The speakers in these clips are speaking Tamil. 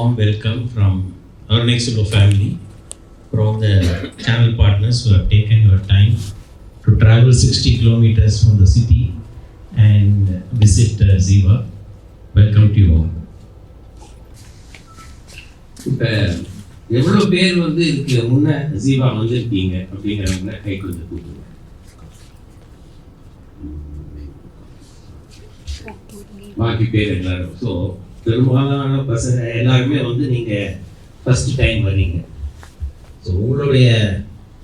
warm welcome from our next door family, from the channel partners who have taken your time to travel 60 kilometers from the city and visit Ziva. Welcome to you all. இப்போ எவ்வளோ பேர் வந்து இதுக்கு முன்னே ஜீவா வந்திருக்கீங்க அப்படிங்கிறவங்க கை கொஞ்சம் கூப்பிடுங்க. பாக்கி பேர் எல்லாரும். ஸோ பெரும்பாலான பசங்க எல்லாருமே வந்து நீங்கள் ஃபஸ்ட் டைம் வர்றீங்க. ஸோ உங்களுடைய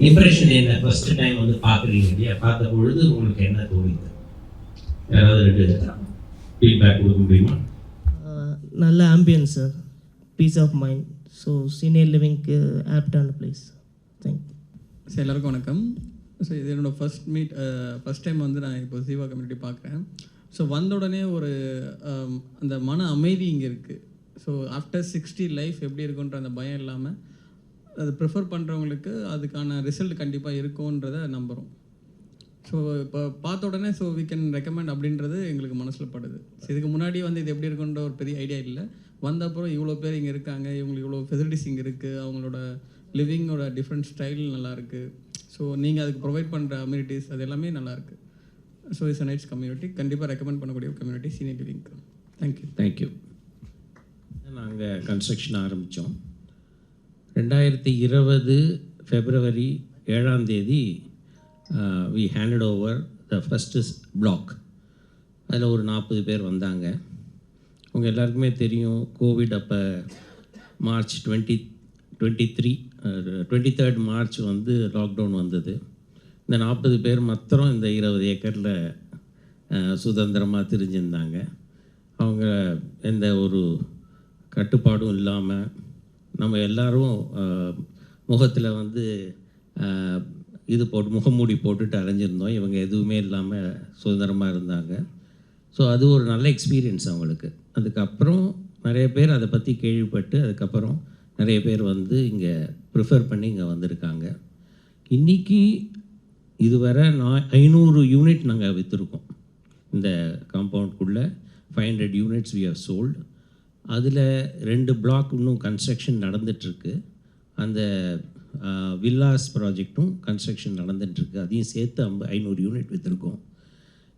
இம்ப்ரெஷன் என்ன? ஃபஸ்ட் டைம் வந்து பார்க்குறீங்க இல்லையா? பார்த்த பொழுது உங்களுக்கு என்ன தோணுது? யாராவது ரெண்டு ஃபீட்பேக் கொடுக்க முடியுமா? நல்ல ambience sir, piece of mind. So senior லிவிங்க்கு ஆப்டான பிளேஸ். Thank you sir. எல்லாருக்கும் வணக்கம். ஸோ இது என்னோடய ஃபஸ்ட் டைம் வந்து நான் இப்போ ஜீவா கம்யூனிட்டி பார்க்குறேன். ஸோ வந்த உடனே ஒரு அந்த மன அமைதி இங்கே இருக்குது. ஸோ ஆஃப்டர் 60 லைஃப் எப்படி இருக்குன்ற அந்த பயம் இல்லாமல் அது ப்ரிஃபர் பண்ணுறவங்களுக்கு அதுக்கான ரிசல்ட் கண்டிப்பாக இருக்கும்ன்றதை நம்புகிறோம். ஸோ இப்போ பார்த்த உடனே ஸோ வி கேன் ரெக்கமெண்ட் அப்படின்றது எங்களுக்கு மனசில் படுது. ஸோ இதுக்கு முன்னாடி வந்து இது எப்படி இருக்குன்ற ஒரு பெரிய ஐடியா இல்லை. வந்த அப்புறம் இவ்வளோ பேர் இங்கே இருக்காங்க, இவங்களுக்கு இவ்வளோ ஃபெசிலிட்டிஸ் இங்கே இருக்குது, அவங்களோட லிவிங்கோட டிஃப்ரெண்ட் ஸ்டைல் நல்லாயிருக்கு. ஸோ நீங்கள் அதுக்கு ப்ரொவைட் பண்ணுற அம்யூனிட்டிஸ் அது எல்லாமே நல்லாயிருக்கு. So it's a nice community. கண்டிப்பாக ரெக்கமெண்ட் பண்ணக்கூடிய கம்யூனிட்டி சீனியர் லிவிங்க்கு. தேங்க்யூ. நாங்கள் கன்ஸ்ட்ரக்ஷன் ஆரம்பித்தோம் 2020 February 7 we handed over the first block. அதில் ஒரு 40 பேர் வந்தாங்க. உங்கள் எல்லாருக்குமே தெரியும், கோவிட் அப்போ March 23rd March வந்து லாக்டவுன் வந்தது. இந்த 40 பேர் மாத்திரம் இந்த 20 ஏக்கரில் சுதந்திரமாக திரிஞ்சிருந்தாங்க. அவங்க எந்த ஒரு கட்டுப்பாடும் இல்லாமல் நம்ம எல்லோரும் முகத்தில் வந்து இது போட்டு முகமூடி போட்டுட்டு அலைஞ்சிருந்தோம். இவங்க எதுவுமே இல்லாமல் சுதந்திரமாக இருந்தாங்க. ஸோ அது ஒரு நல்ல எக்ஸ்பீரியன்ஸ் அவங்களுக்கு. அதுக்கப்புறம் நிறைய பேர் அதை பற்றி கேள்விப்பட்டு அதுக்கப்புறம் நிறைய பேர் வந்து இங்கே ப்ரிஃபர் பண்ணி இங்கே வந்திருக்காங்க. இன்றைக்கி இதுவரை 500 யூனிட் நாங்கள் விற்றுருக்கோம். இந்த காம்பவுண்டுக்குள்ளே 500 யூனிட்ஸ் we have sold. அதில் 2 பிளாக் இன்னும் கன்ஸ்ட்ரக்ஷன் நடந்துகிட்ருக்கு. அந்த வில்லாஸ் ப்ராஜெக்டும் கன்ஸ்ட்ரக்ஷன் நடந்துகிட்ருக்கு. அதையும் சேர்த்து 500 யூனிட் விற்றுருக்கோம்.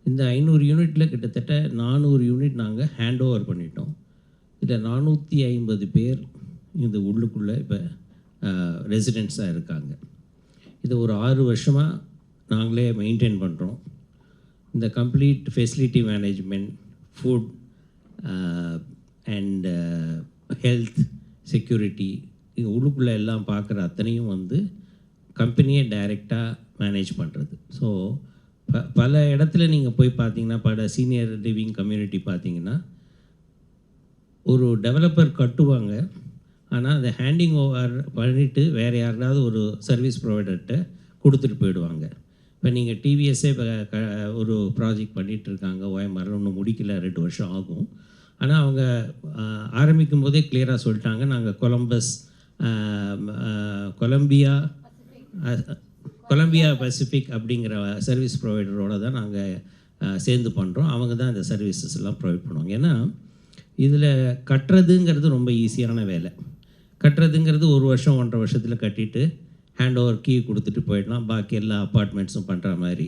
இந்த 500 யூனிட்டில் கிட்டத்தட்ட 400 யூனிட் நாங்கள் ஹேண்ட் ஓவர் பண்ணிட்டோம். இதில் 450 பேர் இந்த உள்ளுக்குள்ளே இப்போ ரெசிடென்ட்ஸாக இருக்காங்க. இதை ஒரு 6 வருஷமாக நாங்களே மெயின்டைன் பண்ணுறோம். இந்த complete facility management, food and health, security, இது உள்ளுக்குள்ளே எல்லாம் பார்க்குற அத்தனையும் வந்து கம்பெனியை டைரெக்டாக மேனேஜ் பண்ணுறது. ஸோ பல இடத்துல நீங்கள் போய் பார்த்தீங்கன்னா, பல சீனியர் லிவிங் கம்யூனிட்டி பார்த்தீங்கன்னா ஒரு டெவலப்பர் கட்டுவாங்க, ஆனால் அதை ஹேண்டிங் ஓவர் பண்ணிவிட்டு வேறு யாராவது ஒரு சர்வீஸ் ப்ரொவைடர்கிட்ட கொடுத்துட்டு போயிடுவாங்க. இப்போ நீங்கள் டிவிஎஸ்ஸே ஒரு ப்ராஜெக்ட் பண்ணிகிட்ருக்காங்க, OMR ஒன்றும் முடிக்கல, 2 வருஷம் ஆகும். ஆனால் அவங்க ஆரம்பிக்கும் போதே கிளியராக சொல்லிட்டாங்க, நாங்கள் கொலம்பியா பசிபிக் அப்படிங்கிற சர்வீஸ் ப்ரொவைடரோடு தான் நாங்கள் சேர்ந்து பண்ணுறோம். அவங்க தான் இந்த சர்வீசஸ் எல்லாம் ப்ரொவைட் பண்ணுவாங்க. ஏன்னா இதில் கட்டுறதுங்கிறது ரொம்ப ஈஸியான வேலை. கட்டுறதுங்கிறது 1 வருஷம் 1.5 வருஷத்தில் கட்டிட்டு ஹேண்ட் ஓவர் கீ கொடுத்துட்டு போயிடலாம், பாக்கி எல்லா அப்பார்ட்மெண்ட்ஸும் பண்ணுற மாதிரி.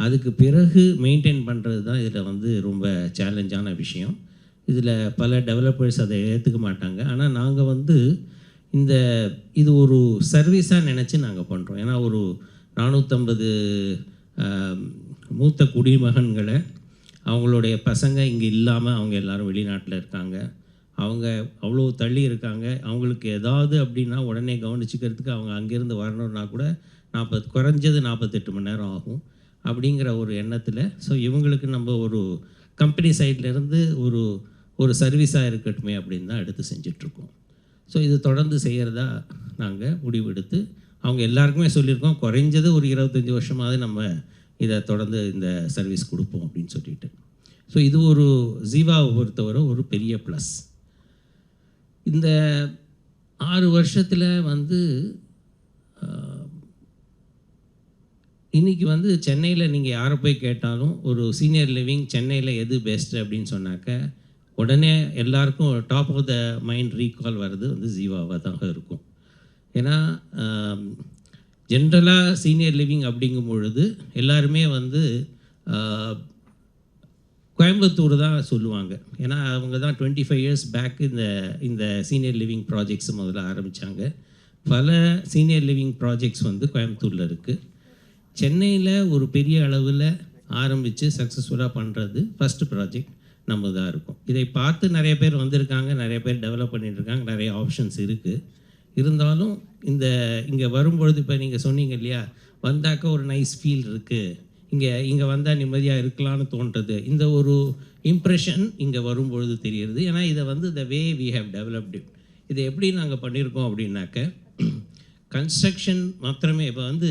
அதுக்கு பிறகு மெயின்டைன் பண்ணுறது தான் இதில் வந்து ரொம்ப சேலஞ்சான விஷயம். இதில் பல டெவலப்பர்ஸ் அதை ஏற்றுக்க மாட்டாங்க. ஆனால் நாங்கள் வந்து இது ஒரு சர்வீஸாக நினச்சி நாங்கள் பண்ணுறோம். ஏன்னா ஒரு 450 மூத்த குடிமகன்களை அவங்களுடைய பசங்க இங்கே இல்லாமல் அவங்க எல்லோரும் வெளிநாட்டில் இருக்காங்க. அவங்க அவ்வளோ தள்ளி இருக்காங்க. அவங்களுக்கு ஏதாவது அப்படின்னா உடனே கவனிச்சிக்கிறதுக்கு அவங்க அங்கேருந்து வரணுன்னா கூட குறைஞ்சது 48 மணி நேரம் ஆகும். அப்படிங்கிற ஒரு எண்ணத்தில் ஸோ இவங்களுக்கு நம்ம ஒரு கம்பெனி சைட்லேருந்து ஒரு சர்வீஸாக இருக்கட்டுமே அப்படின்னு தான் எடுத்து செஞ்சிட்ருக்கோம். ஸோ இது தொடர்ந்து செய்கிறதா நாங்கள் முடிவெடுத்து அவங்க எல்லாருக்குமே சொல்லியிருக்கோம், குறைஞ்சது ஒரு 25 வருஷமாவது நம்ம இதை தொடர்ந்து இந்த சர்வீஸ் கொடுப்போம் அப்படின்னு சொல்லிட்டு. ஸோ இது ஒரு ஜீவாவை பொறுத்தவரை ஒரு பெரிய ப்ளஸ். இந்த 6 வருஷத்தில் வந்து இன்றைக்கி வந்து சென்னையில் நீங்கள் யாரை போய் கேட்டாலும் ஒரு சீனியர் லிவிங் சென்னையில் எது பெஸ்ட்டு அப்படின்னு சொன்னாக்க உடனே எல்லாருக்கும் top of the mind recall வர்றது வந்து ஜீவாவாக தான் இருக்கும். ஏன்னா ஜென்ரலாக சீனியர் லிவிங் அப்படிங்கும் பொழுது எல்லாருமே வந்து கோயம்புத்தூர் தான் சொல்லுவாங்க. ஏன்னா அவங்க தான் 25 இயர்ஸ் பேக் இந்த சீனியர் லிவிங் ப்ராஜெக்ட்ஸ் முதல்ல ஆரம்பித்தாங்க. பல சீனியர் லிவிங் ப்ராஜெக்ட்ஸ் வந்து கோயம்புத்தூரில் இருக்குது. சென்னையில் ஒரு பெரிய அளவில் ஆரம்பித்து சக்ஸஸ்ஃபுல்லாக பண்ணுறது ஃபஸ்ட்டு ப்ராஜெக்ட் நம்ம தான் இருக்கும். இதை பார்த்து நிறைய பேர் வந்திருக்காங்க, நிறைய பேர் டெவலப் பண்ணிகிட்ருக்காங்க, நிறைய ஆப்ஷன்ஸ் இருக்குது. இருந்தாலும் இங்கே வரும்பொழுது இப்போ நீங்கள் சொன்னீங்க இல்லையா, வந்தாக்க ஒரு நைஸ் ஃபீல் இருக்குது, இங்கே வந்தால் நிம்மதியாக இருக்கலாம்னு தோன்றது. இந்த ஒரு இம்ப்ரெஷன் இங்கே வரும்பொழுது தெரியுது. ஏன்னா இதை வந்து த வே வி ஹேவ் டெவலப்டு இதை எப்படி நாங்கள் பண்ணியிருக்கோம் அப்படின்னாக்க, கன்ஸ்ட்ரக்ஷன் மாத்திரமே. இப்போ வந்து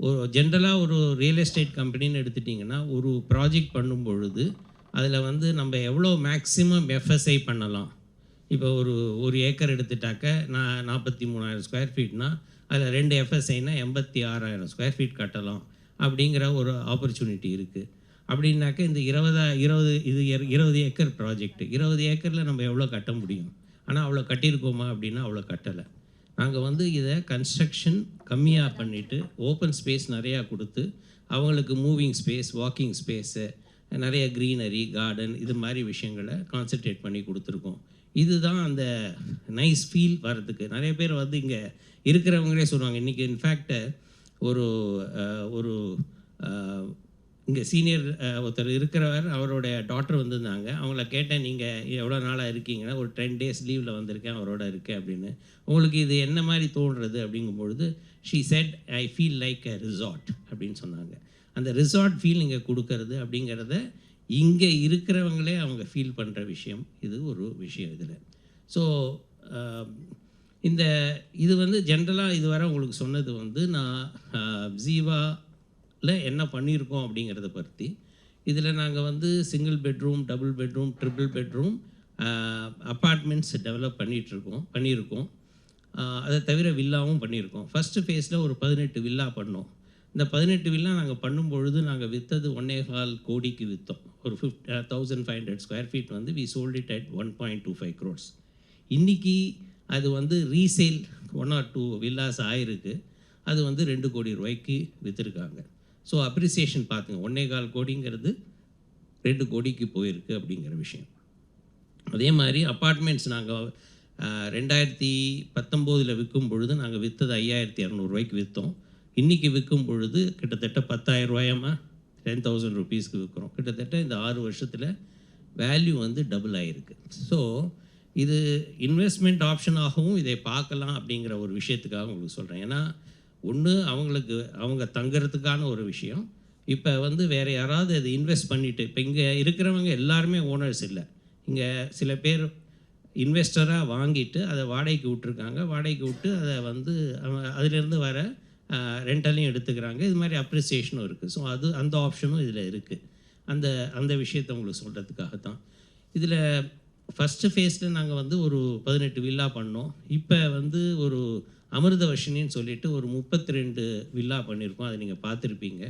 ஒரு ஜென்ரலாக ஒரு ரியல் எஸ்டேட் கம்பெனின்னு எடுத்துட்டிங்கன்னா, ஒரு ப்ராஜெக்ட் பண்ணும் பொழுது அதில் வந்து நம்ம எவ்வளோ மேக்ஸிமம் எஃப்எஸ்ஐ பண்ணலாம். இப்போ ஒரு ஏக்கர் எடுத்துட்டாக்க 43,000 ஸ்கொயர் ஃபீட்னா அதில் 2 எஃப்எஸ்ஐனா 86,000 ஸ்கொயர் ஃபீட் கட்டலாம் அப்படிங்கிற ஒரு ஆப்பர்ச்சுனிட்டி இருக்குது. அப்படின்னாக்க இந்த 20 ஏக்கர் ப்ராஜெக்ட், 20 ஏக்கரில் நம்ம எவ்வளோ கட்ட முடியும்? ஆனால் அவ்வளோ கட்டியிருக்கோமா அப்படின்னா அவ்வளோ கட்டலை. நாங்கள் வந்து இதை கன்ஸ்ட்ரக்ஷன் கம்மியாக பண்ணிவிட்டு ஓப்பன் ஸ்பேஸ் நிறையா கொடுத்து அவங்களுக்கு மூவிங் ஸ்பேஸ், வாக்கிங் ஸ்பேஸு, நிறைய க்ரீனரி, கார்டன், இது மாதிரி விஷயங்களை கான்சன்ட்ரேட் பண்ணி கொடுத்துருக்கோம். இதுதான் அந்த நைஸ் ஃபீல் வர்றதுக்கு. நிறைய பேர் வந்து இங்கே இருக்கிறவங்களே சொல்லுவாங்க. இன்றைக்கி இன்ஃபேக்ட் ஒரு இங்கே சீனியர் ஒருத்தர் இருக்கிறவர், அவருடைய டாட்டர் வந்திருந்தாங்க. அவங்கள கேட்டேன், நீங்கள் எவ்வளோ நாளாக இருக்கீங்கன்னா, ஒரு 10 days லீவில் வந்திருக்கேன், அவரோட இருக்கேன் அப்படின்னு. உங்களுக்கு இது என்ன மாதிரி தோன்றுறது அப்படிங்கும்பொழுது, she said I feel like a resort அப்படின்னு சொன்னாங்க. அந்த ரிசார்ட் ஃபீல் இங்கே கொடுக்கறது அப்படிங்கிறத இங்கே இருக்கிறவங்களே அவங்க ஃபீல் பண்ணுற விஷயம், இது ஒரு விஷயம் இதில். ஸோ இது வந்து ஜென்ரலாக இதுவரை உங்களுக்கு சொன்னது வந்து நான் ஜீவாவில் என்ன பண்ணியிருக்கோம் அப்படிங்கிறத பற்றி. இதில் நாங்கள் வந்து single bedroom, double bedroom, triple bedroom apartments develop பண்ணியிருக்கோம். அதை தவிர வில்லாவும் பண்ணியிருக்கோம். ஃபஸ்ட்டு ஃபேஸில் ஒரு 18 வில்லா பண்ணோம். இந்த 18 வில்லா நாங்கள் பண்ணும்பொழுது நாங்கள் விற்றது 1.25 கோடிக்கு விற்றோம். ஒரு 1500 ஸ்கொயர் ஃபீட் வந்து we sold it at 1.25 crores. இன்றைக்கி அது வந்து ரீசேல் 1 or 2 வில்லாஸ் ஆயிருக்கு. அது வந்து 2 கோடி ரூபாய்க்கு விற்றுருக்காங்க. ஸோ அப்ரிசியேஷன் பார்த்துங்க, 1.25 கோடிங்கிறது 2 கோடிக்கு போயிருக்கு அப்படிங்கிற விஷயம். அதே மாதிரி அப்பார்ட்மெண்ட்ஸ் நாங்கள் 2019 விற்கும் பொழுது நாங்கள் விற்றது 5,200 ரூபாய்க்கு விற்றோம். இன்றைக்கி விற்கும் பொழுது கிட்டத்தட்ட 10,000 ரூபாயமாக 10,000 ருபீஸ்க்கு விற்கிறோம். கிட்டத்தட்ட இந்த 6 வருஷத்தில் வேல்யூ வந்து டபுள் ஆகிருக்கு. ஸோ இது இன்வெஸ்ட்மெண்ட் ஆப்ஷனாகவும் இதை பார்க்கலாம் அப்படிங்கிற ஒரு விஷயத்துக்காக உங்களுக்கு சொல்கிறேன். ஏன்னா ஒன்று அவங்க தங்குறதுக்கான ஒரு விஷயம். இப்போ வந்து வேறு யாராவது அதை இன்வெஸ்ட் பண்ணிவிட்டு, இப்போ இங்கே இருக்கிறவங்க எல்லாருமே ஓனர்ஸ் இல்லை. இங்கே சில பேர் இன்வெஸ்டராக வாங்கிட்டு அதை வாடகைக்கு விட்டுருக்காங்க. வாடகைக்கு விட்டு அதை வந்து அதிலேருந்து வர ரெண்டலையும் எடுத்துக்கிறாங்க. இது மாதிரி அப்ரிசியேஷனும் இருக்குது. ஸோ அந்த ஆப்ஷனும் இதில் இருக்குது. அந்த விஷயத்தை உங்களுக்கு சொல்கிறதுக்காக தான். இதில் ஃபஸ்ட்டு ஃபேஸில் நாங்கள் வந்து ஒரு 18 வில்லா பண்ணோம். இப்போ வந்து ஒரு அமிர்தவர்ஷினின்னு சொல்லிட்டு ஒரு 32 வில்லா பண்ணியிருக்கோம். அதை நீங்கள் பார்த்துருப்பீங்க.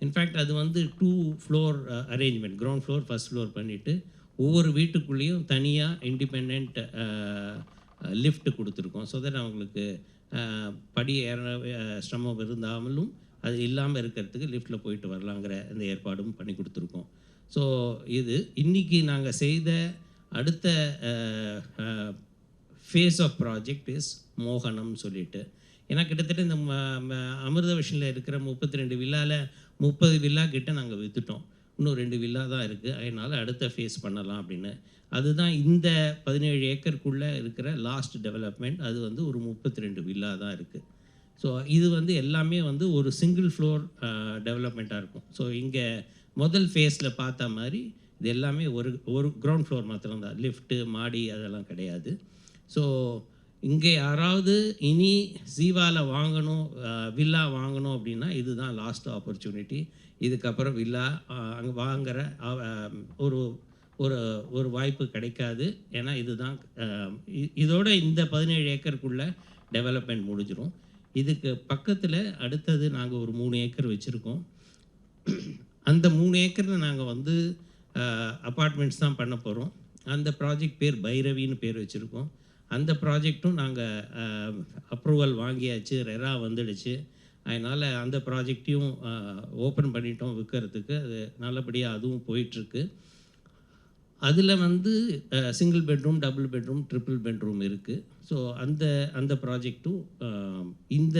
இன்ஃபேக்ட் அது வந்து 2 floor arrangement, ground floor, first floor பண்ணிவிட்டு ஒவ்வொரு வீட்டுக்குள்ளேயும் தனியாக இண்டிபெண்ட் லிஃப்ட் கொடுத்துருக்கோம். ஸோ தட் அவங்களுக்கு படி ஏற சிரமம் இருந்தாமலும் அது இல்லாமல் இருக்கிறதுக்கு லிஃப்ட்டில் போயிட்டு வரலாங்கிற இந்த ஏற்பாடும் பண்ணி கொடுத்துருக்கோம். ஸோ இது இன்றைக்கி நாங்கள் செய்த அடுத்த ஃபேஸ் ஆஃப் ப்ராஜெக்ட் இஸ் மோகனம்னு சொல்லிட்டு. ஏன்னா கிட்டத்தட்ட இந்த அமிர்தவர்ஷனில் இருக்கிற 32 வில்லாவில் 30 வில்லா கிட்ட நாங்கள் விற்றுட்டோம். இன்னும் 2 வில்லா தான் இருக்குது. அதனால் அடுத்த ஃபேஸ் பண்ணலாம் அப்படின்னு. அதுதான் இந்த 17 ஏக்கருக்குள்ளே இருக்கிற லாஸ்ட் டெவலப்மெண்ட். அது வந்து ஒரு 32 வில்லா தான் இருக்குது. ஸோ இது வந்து எல்லாமே வந்து ஒரு சிங்கிள் ஃப்ளோர் டெவலப்மெண்ட்டாக இருக்கும். ஸோ இங்கே முதல் ஃபேஸில் பார்த்த மாதிரி இது எல்லாமே ஒரு கிரவுண்ட் ஃப்ளோர் மாத்திரம்தான், லிஃப்ட்டு, மாடி அதெல்லாம் கிடையாது. ஸோ இங்கே யாராவது இனி ஜீவாவில் வில்லா வாங்கணும் அப்படின்னா இதுதான் லாஸ்ட் ஆப்பர்ச்சுனிட்டி. இதுக்கப்புறம் வில்லா அங்கே வாங்குகிற ஒரு வாய்ப்பு கிடைக்காது. ஏன்னா இதுதான் இதோட இந்த 17 ஏக்கருக்குள்ளே டெவலப்மெண்ட் முடிஞ்சிடும். இதுக்கு பக்கத்தில் அடுத்தது நாங்கள் ஒரு 3 ஏக்கர் வச்சுருக்கோம். அந்த 3 ஏக்கரில் நாங்கள் வந்து அப்பார்ட்மெண்ட்ஸ் தான் பண்ண போகிறோம். அந்த ப்ராஜெக்ட் பேர் பைரவின்னு பேர் வச்சுருக்கோம். அந்த ப்ராஜெக்ட்டும் நாங்கள் அப்ரூவல் வாங்கியாச்சு, ரெரா வந்துடுச்சு. அதனால் அந்த ப்ராஜெக்டையும் ஓப்பன் பண்ணிட்டோம் விற்கிறதுக்கு. அது நல்லபடியாக அதுவும் போயிட்டுருக்கு. அதில் வந்து single bedroom, double bedroom, triple bedroom இருக்குது. ஸோ அந்த ப்ராஜெக்ட்டும் இந்த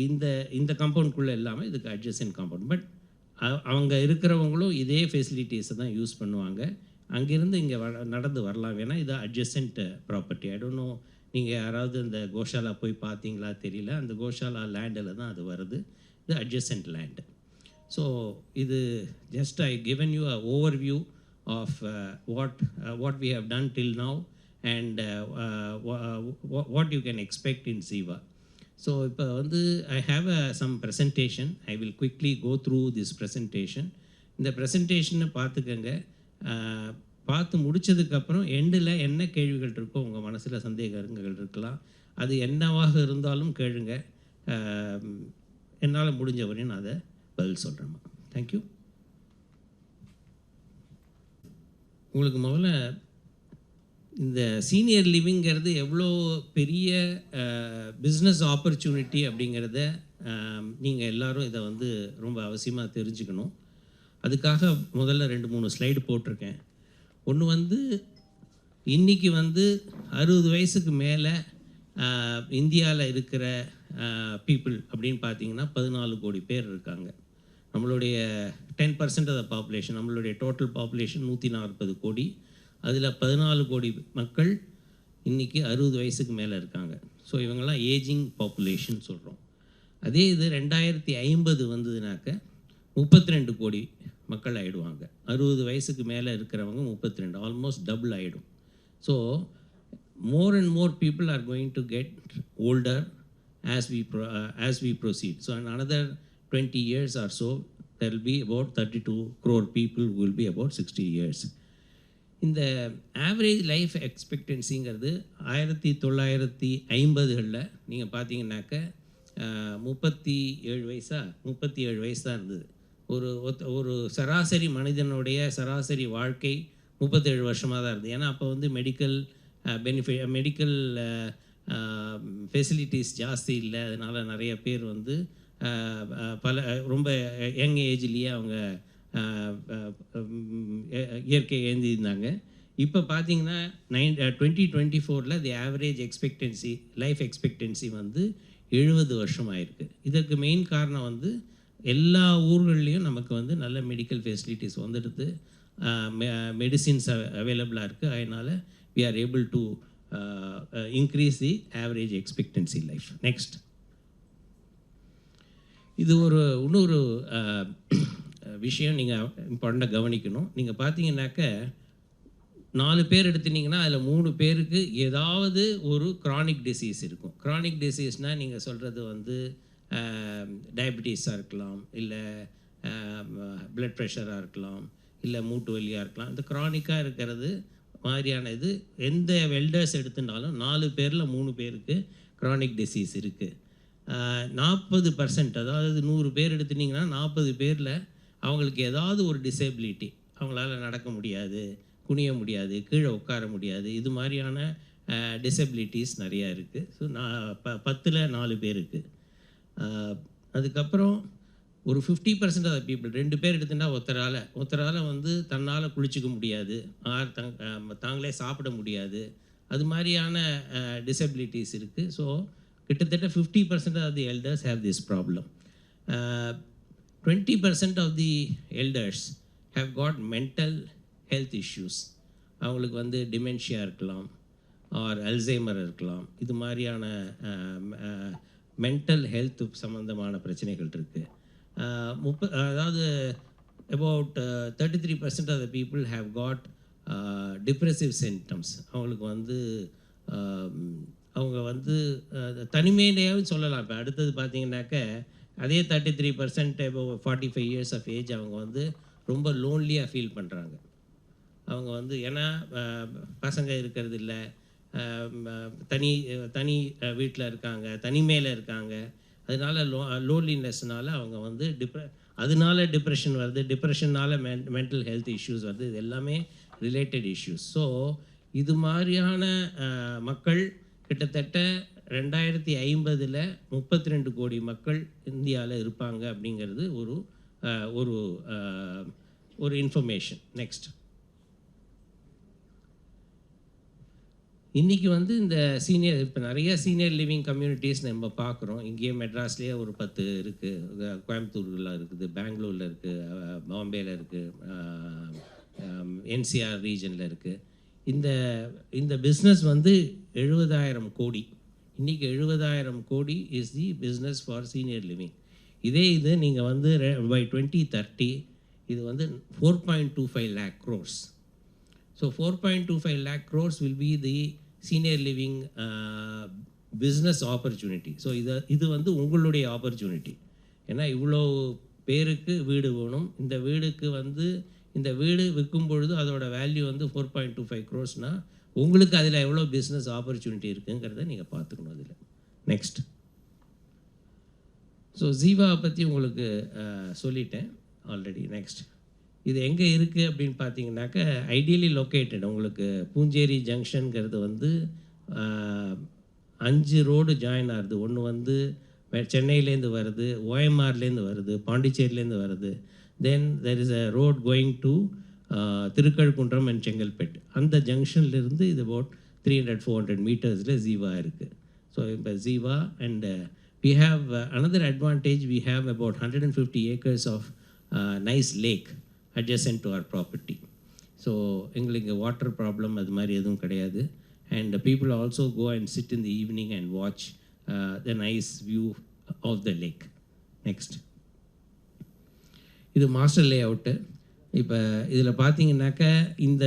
இந்த இந்த காம்பவுண்ட்குள்ளே இல்லாமல் இதுக்கு அட்ஜசன்ட் காம்பவுண்ட். பட் அவங்க இருக்கிறவங்களும் இதே ஃபெசிலிட்டிஸை தான் யூஸ் பண்ணுவாங்க. அங்கேருந்து இங்கே நடந்து வரலாம். வேணால் இது adjacent property. I don't know நீங்கள் யாராவது இந்த கோஷாலா போய் பார்த்தீங்களா தெரியல. அந்த கோஷாலா லேண்டில் தான் அது வருது. இது அட்ஜசன்ட் லேண்டு. ஸோ இது just I given you a overview of what we have done till now and what you can expect in Ziva. So இப்போ வந்து I have some presentation. I will quickly go through this presentation. இந்த ப்ரெசன்டேஷனை பார்த்துக்கங்க. பார்த்து முடித்ததுக்கப்புறம் எண்டில் என்ன கேள்விகள் இருக்கோ உங்கள் மனசில் சந்தேகங்கள் இருக்கலாம். அது என்னவாக இருந்தாலும் கேளுங்க. என்னால் முடிஞ்ச வரையும் நான் அதை பதில் சொல்கிறேம்மா. தேங்க்யூ. உங்களுக்கு முதல்ல இந்த சீனியர் லிவிங்கிறது எவ்வளோ பெரிய பிஸ்னஸ் ஆப்பர்ச்சுனிட்டி அப்படிங்கிறத நீங்கள் எல்லோரும் இதை வந்து ரொம்ப அவசியமாக தெரிஞ்சுக்கணும். அதுக்காக முதல்ல 2-3 ஸ்லைடு போட்டிருக்கேன். ஒன்று வந்து இன்றைக்கி வந்து 60 வயசுக்கு மேலே இந்தியாவில் இருக்கிற பீப்புள் அப்படின்னு பார்த்தீங்கன்னா 14 கோடி பேர் இருக்காங்க. நம்மளுடைய 10% ஆஃப் த பாப்புலேஷன், நம்மளுடைய டோட்டல் பாப்புலேஷன் 140 கோடி. அதில் 14 கோடி மக்கள் இன்றைக்கி 60 வயசுக்கு மேலே இருக்காங்க. ஸோ இவங்கெல்லாம் ஏஜிங் பாப்புலேஷன் சொல்கிறோம். அதே இது 2050 வந்ததுனாக்க 32 கோடி மக்கள் ஆகிடுவாங்க. 60 வயசுக்கு மேலே இருக்கிறவங்க 32, ஆல்மோஸ்ட் டபுள் ஆகிடும். So more and more people are going to get older as we proceed. So in another 20 years or so, there will be about 32 crore people who will be about 60 years. இந்த ஆவரேஜ் லைஃப் எக்ஸ்பெக்டன்சிங்கிறது 1950களில் நீங்கள் பார்த்தீங்கன்னாக்க 37 வயசு தான் இருந்தது. ஒரு சராசரி மனிதனுடைய சராசரி வாழ்க்கை 37 வருஷமாக தான் இருந்தது. ஏன்னா அப்போ வந்து மெடிக்கல் ஃபெசிலிட்டிஸ் ஜாஸ்தி இல்லை. அதனால் நிறைய பேர் வந்து ரொம்ப யங் ஏஜ்லேயே அவங்க இயற்கை ஏந்திருந்தாங்க. இப்போ பார்த்தீங்கன்னா 2024 தி ஆவரேஜ் லைஃப் எக்ஸ்பெக்டன்சி வந்து 70 வருஷம் ஆயிருக்கு. இதற்கு மெயின் காரணம் வந்து எல்லா ஊர்கள்லேயும் நமக்கு வந்து நல்ல மெடிக்கல் ஃபெசிலிட்டிஸ் வந்துடுது, மெடிசின்ஸ் அவைலபிளாக இருக்குது. அதனால் we are able to increase the average expectancy life. Next. இது இன்னொரு விஷயம் நீங்கள் இம்பார்ட்டண்ட்டாக கவனிக்கணும். நீங்கள் பார்த்தீங்கன்னாக்க 4 பேர் எடுத்துட்டிங்கன்னா அதில் 3 பேருக்கு ஏதாவது ஒரு க்ரானிக் டிசீஸ் இருக்கும். க்ரானிக் டிசீஸ்னால் நீங்கள் சொல்கிறது வந்து டயபிட்டிஸாக இருக்கலாம், இல்லை பிளட் ப்ரெஷராக இருக்கலாம், இல்லை மூட்டு வலியாக இருக்கலாம். இந்த க்ரானிக்காக இருக்கிறது மாதிரியான இது எந்த வெல்டர்ஸ் எடுத்துட்டாலும் 4 பேரில் 3 பேருக்கு க்ரானிக் டிசீஸ் இருக்குது. 40%, அதாவது 100 பேர் எடுத்துட்டிங்கன்னா 40 பேரில் அவங்களுக்கு ஏதாவது ஒரு டிசேபிலிட்டி, அவங்களால நடக்க முடியாது, குனிய முடியாது, கீழே உட்கார முடியாது, இது மாதிரியான டிசபிலிட்டிஸ் நிறையா இருக்குது. ஸோ 10ல் 4 பேருக்கு. அதுக்கப்புறம் ஒரு 50% ஆஃப் பீப்புள், 2 பேர் எடுத்துட்டா ஒருத்தரால் வந்து தன்னால் குளிச்சிக்க முடியாது, தாங்களே சாப்பிட முடியாது, அது மாதிரியான டிசபிலிட்டிஸ் இருக்குது. ஸோ கிட்டத்தட்ட 50% of the elders have this problem. 20% of the elders have got mental health issues. அவங்களுக்கு வந்து டிமென்ஷியா இருக்கலாம், ஆர் அல்சைமர் இருக்கலாம். இது மாதிரியான மென்டல் ஹெல்த் சம்மந்தமான பிரச்சனைகள் இருக்குது. அதாவது about 33% of the people have got depressive symptoms. அவங்களுக்கு வந்து அவங்க வந்து தனிமையிலேயும் சொல்லலாம். இப்போ அடுத்தது பார்த்தீங்கன்னாக்க அதே 33% about 45 years of age அவங்க வந்து ரொம்ப லோன்லியாக ஃபீல் பண்ணுறாங்க. அவங்க வந்து ஏன்னா பசங்க இருக்கிறது இல்லை, தனி வீட்டில் இருக்காங்க, தனிமையில் இருக்காங்க. அதனால லோன்லினஸ்னால் அவங்க வந்து அதனால டிப்ரெஷன் வருது, டிப்ரெஷனால் மென்டல் ஹெல்த் இஷ்யூஸ் வருது. இது எல்லாமே ரிலேட்டட் இஷ்யூஸ். ஸோ இது மாதிரியான மக்கள் கிட்டத்தட்ட 2050 32 கோடி மக்கள் இந்தியாவில் இருப்பாங்க அப்படிங்கிறது ஒரு ஒரு ஒரு இன்ஃபர்மேஷன். நெக்ஸ்ட், இன்றைக்கி வந்து இந்த சீனியர் இப்போ நிறைய சீனியர் லிவிங் கம்யூனிட்டிஸ் நம்ம பார்க்குறோம். இங்கேயே மெட்ராஸ்லேயே ஒரு 10 இருக்குது, கோயம்புத்தூரில் இருக்குது, பெங்களூரில் இருக்குது, பாம்பேயில் இருக்குது, என்சிஆர் ரீஜனில் இருக்குது. இந்த பிஸ்னஸ் வந்து 70,000 கோடி. இன்றைக்கி 70,000 கோடி is the business for senior living. இது நீங்கள் வந்து பை 2030 இது வந்து 4.25 lakh crores. So 4.25 lakh crores will be the senior living business opportunity. So இது வந்து உங்களுடைய ஆப்பர்ச்சுனிட்டி. ஏன்னா இவ்வளோ பேருக்கு வீடு வேணும். இந்த வீடுக்கு வந்து இந்த வீடு விற்கும் பொழுது அதோட வேல்யூ வந்து 4.25 crores-னால் உங்களுக்கு அதில் எவ்வளோ பிஸ்னஸ் ஆப்பர்ச்சுனிட்டி இருக்குங்கிறத நீங்கள் பார்த்துக்கணும் அதில். நெக்ஸ்ட், ஸோ ஜீவா பற்றி உங்களுக்கு சொல்லிட்டேன் ஆல்ரெடி. நெக்ஸ்ட், இது எங்கே இருக்குது அப்படின்னு பார்த்தீங்கன்னாக்கா ஐடியலி லொக்கேட்டட். உங்களுக்கு பூஞ்சேரி ஜங்ஷனுங்கிறது வந்து 5 ரோடு ஜாயின் ஆகுது. ஒன்று வந்து சென்னையிலேருந்து வருது, ஓஎம்ஆர்லேருந்து வருது, பாண்டிச்சேரியிலேருந்து வருது. Then there is a road going to Thirukazhukundram and Chengalpet. அந்த ஜங்ஷன்லேருந்து இது அபவுட் 300-400 மீட்டர்ஸில் ஜீவா இருக்குது. ஸோ இப்போ Jeeva and we have another advantage. We have about 150 acres of nice lake adjacent to our property. So எங்களுக்கு வாட்டர் ப்ராப்ளம் அது மாதிரி எதுவும் கிடையாது. And people also go and sit in the evening and watch the nice view of the lake. Next, இது மாஸ்டர் லே அவுட்டு. இப்போ இதில் பார்த்தீங்கன்னாக்கா இந்த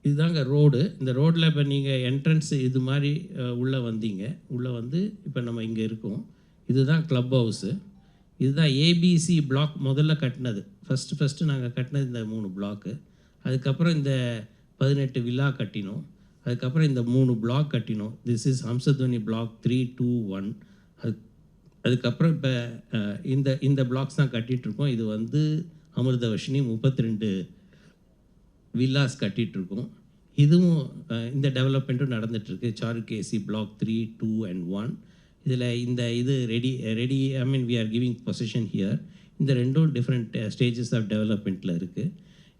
இதுதாங்க ரோடு. இந்த ரோட்டில் இப்போ நீங்கள் என்ட்ரன்ஸ் இது மாதிரி உள்ளே வந்தீங்க. உள்ளே வந்து இப்போ நம்ம இங்கே இருக்கோம். இதுதான் க்ளப் ஹவுஸு. இதுதான் ஏபிசி பிளாக் முதல்ல கட்டினது. ஃபஸ்ட்டு நாங்கள் கட்டினது இந்த 3 பிளாக்கு. அதுக்கப்புறம் இந்த 18 வில்லா கட்டினோம். அதுக்கப்புறம் இந்த 3 பிளாக் கட்டினோம். This is Hamsadhwani block 3, 2, 1. அதுக்கப்புறம் இப்போ இந்த பிளாக்ஸ் தான் கட்டிகிட்ருக்கோம். இது வந்து அமிர்தவர்ஷினி 32 வில்லாஸ் கட்டிகிட்ருக்கோம். இதுவும் இந்த டெவலப்மெண்ட்டும் நடந்துகிட்ருக்கு. Charukesi block 3, 2 and 1. இதில் இது ready I mean we are giving position here. இந்த ரெண்டும் டிஃப்ரெண்ட் ஸ்டேஜஸ் ஆஃப் டெவலப்மெண்ட்டில் இருக்குது.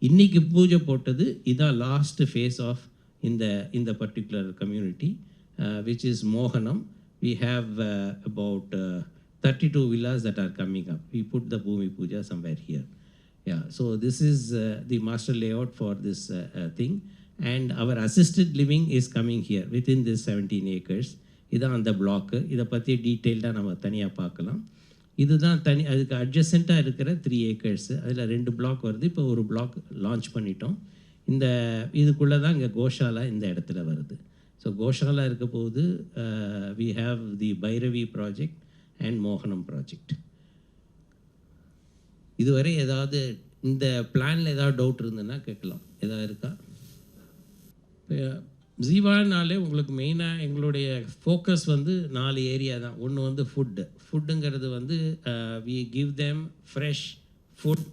இன்றைக்கி பூஜை போட்டது இதான் லாஸ்ட் ஃபேஸ் ஆஃப் இந்த பர்டிகுலர் கம்யூனிட்டி விச் இஸ் மோகனம். We have about 32 villas that are coming up. We put the Bhumi Puja somewhere here. Yeah, so this is the master layout for this thing. And our assisted living is coming here within this 17 acres. இதான் அந்த பிளாக்கு. இதை பற்றி டீட்டெயில்டாக நம்ம தனியாக பார்க்கலாம். இதுதான் அதுக்கு அட்ஜசண்ட்டாக இருக்கிற 3 acres. அதில் 2 பிளாக் வருது. இப்போ ஒரு பிளாக் லான்ச் பண்ணிட்டோம். இதுக்குள்ளே தான் இங்கே கோஷாலா இந்த இடத்துல வருது. ஸோ கோஷாலா இருக்க போது we have the Bhairavi project and மோகனம் ப்ராஜெக்ட். இதுவரை ஏதாவது இந்த பிளானில் ஏதாவது டவுட் இருந்ததுன்னா கேட்கலாம். ஏதாவது இருக்கா? ஜீவானாலே உங்களுக்கு மெயினாக எங்களுடைய ஃபோக்கஸ் வந்து 4 ஏரியா தான். ஒன்று வந்து ஃபுட்டுங்கிறது வந்து we give them fresh food.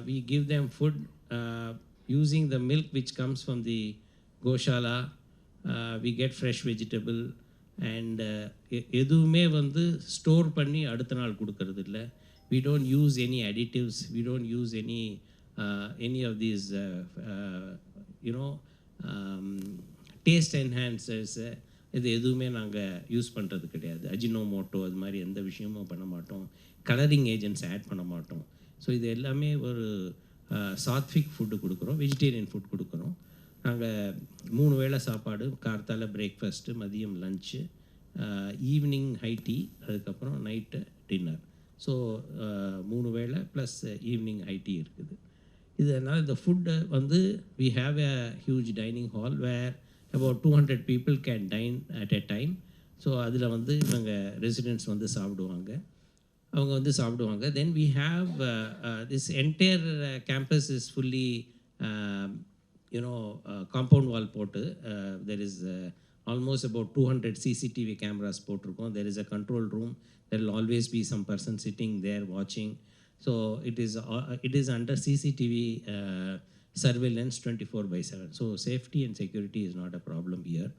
We give them food using the milk which comes from the goshala. We get fresh vegetable and எதுவுமே வந்து ஸ்டோர் பண்ணி அடுத்த நாள் கொடுக்கறது இல்லை. We don't use any additives. We don't use any of these taste enhancers. இது எதுவுமே நாங்கள் யூஸ் பண்ணுறது கிடையாது. அஜினோமோட்டோ அது மாதிரி எந்த விஷயமும் பண்ண மாட்டோம். கலரிங் ஏஜென்ட்ஸ் ஆட் பண்ண மாட்டோம். ஸோ இது எல்லாமே ஒரு சாத்விக் ஃபுட்டு கொடுக்குறோம், வெஜிடேரியன் ஃபுட் கொடுக்குறோம். நாங்கள் 3 வேளை சாப்பாடு, கார்த்தால பிரேக்ஃபாஸ்ட்டு, மதியம் லஞ்சு, ஈவினிங் ஹை டீ, அதுக்கப்புறம் நைட்டு டின்னர். ஸோ 3 வேளை ப்ளஸ் ஈவினிங் ஹை டீ இருக்குது. இதனால் இந்த ஃபுட்டை வந்து we have a huge dining hall where about 200 people can dine at a time. So அதில் வந்து இவங்க ரெசிடெண்ட்ஸ் வந்து சாப்பிடுவாங்க. Then we have this entire campus is fully compound wall போட்டு there is almost about 200 CCTV cameras போட்டிருக்கோம். There is a control room. There will always be some person sitting there watching. So it is under CCTV surveillance 24/7. So safety and security is not a problem here.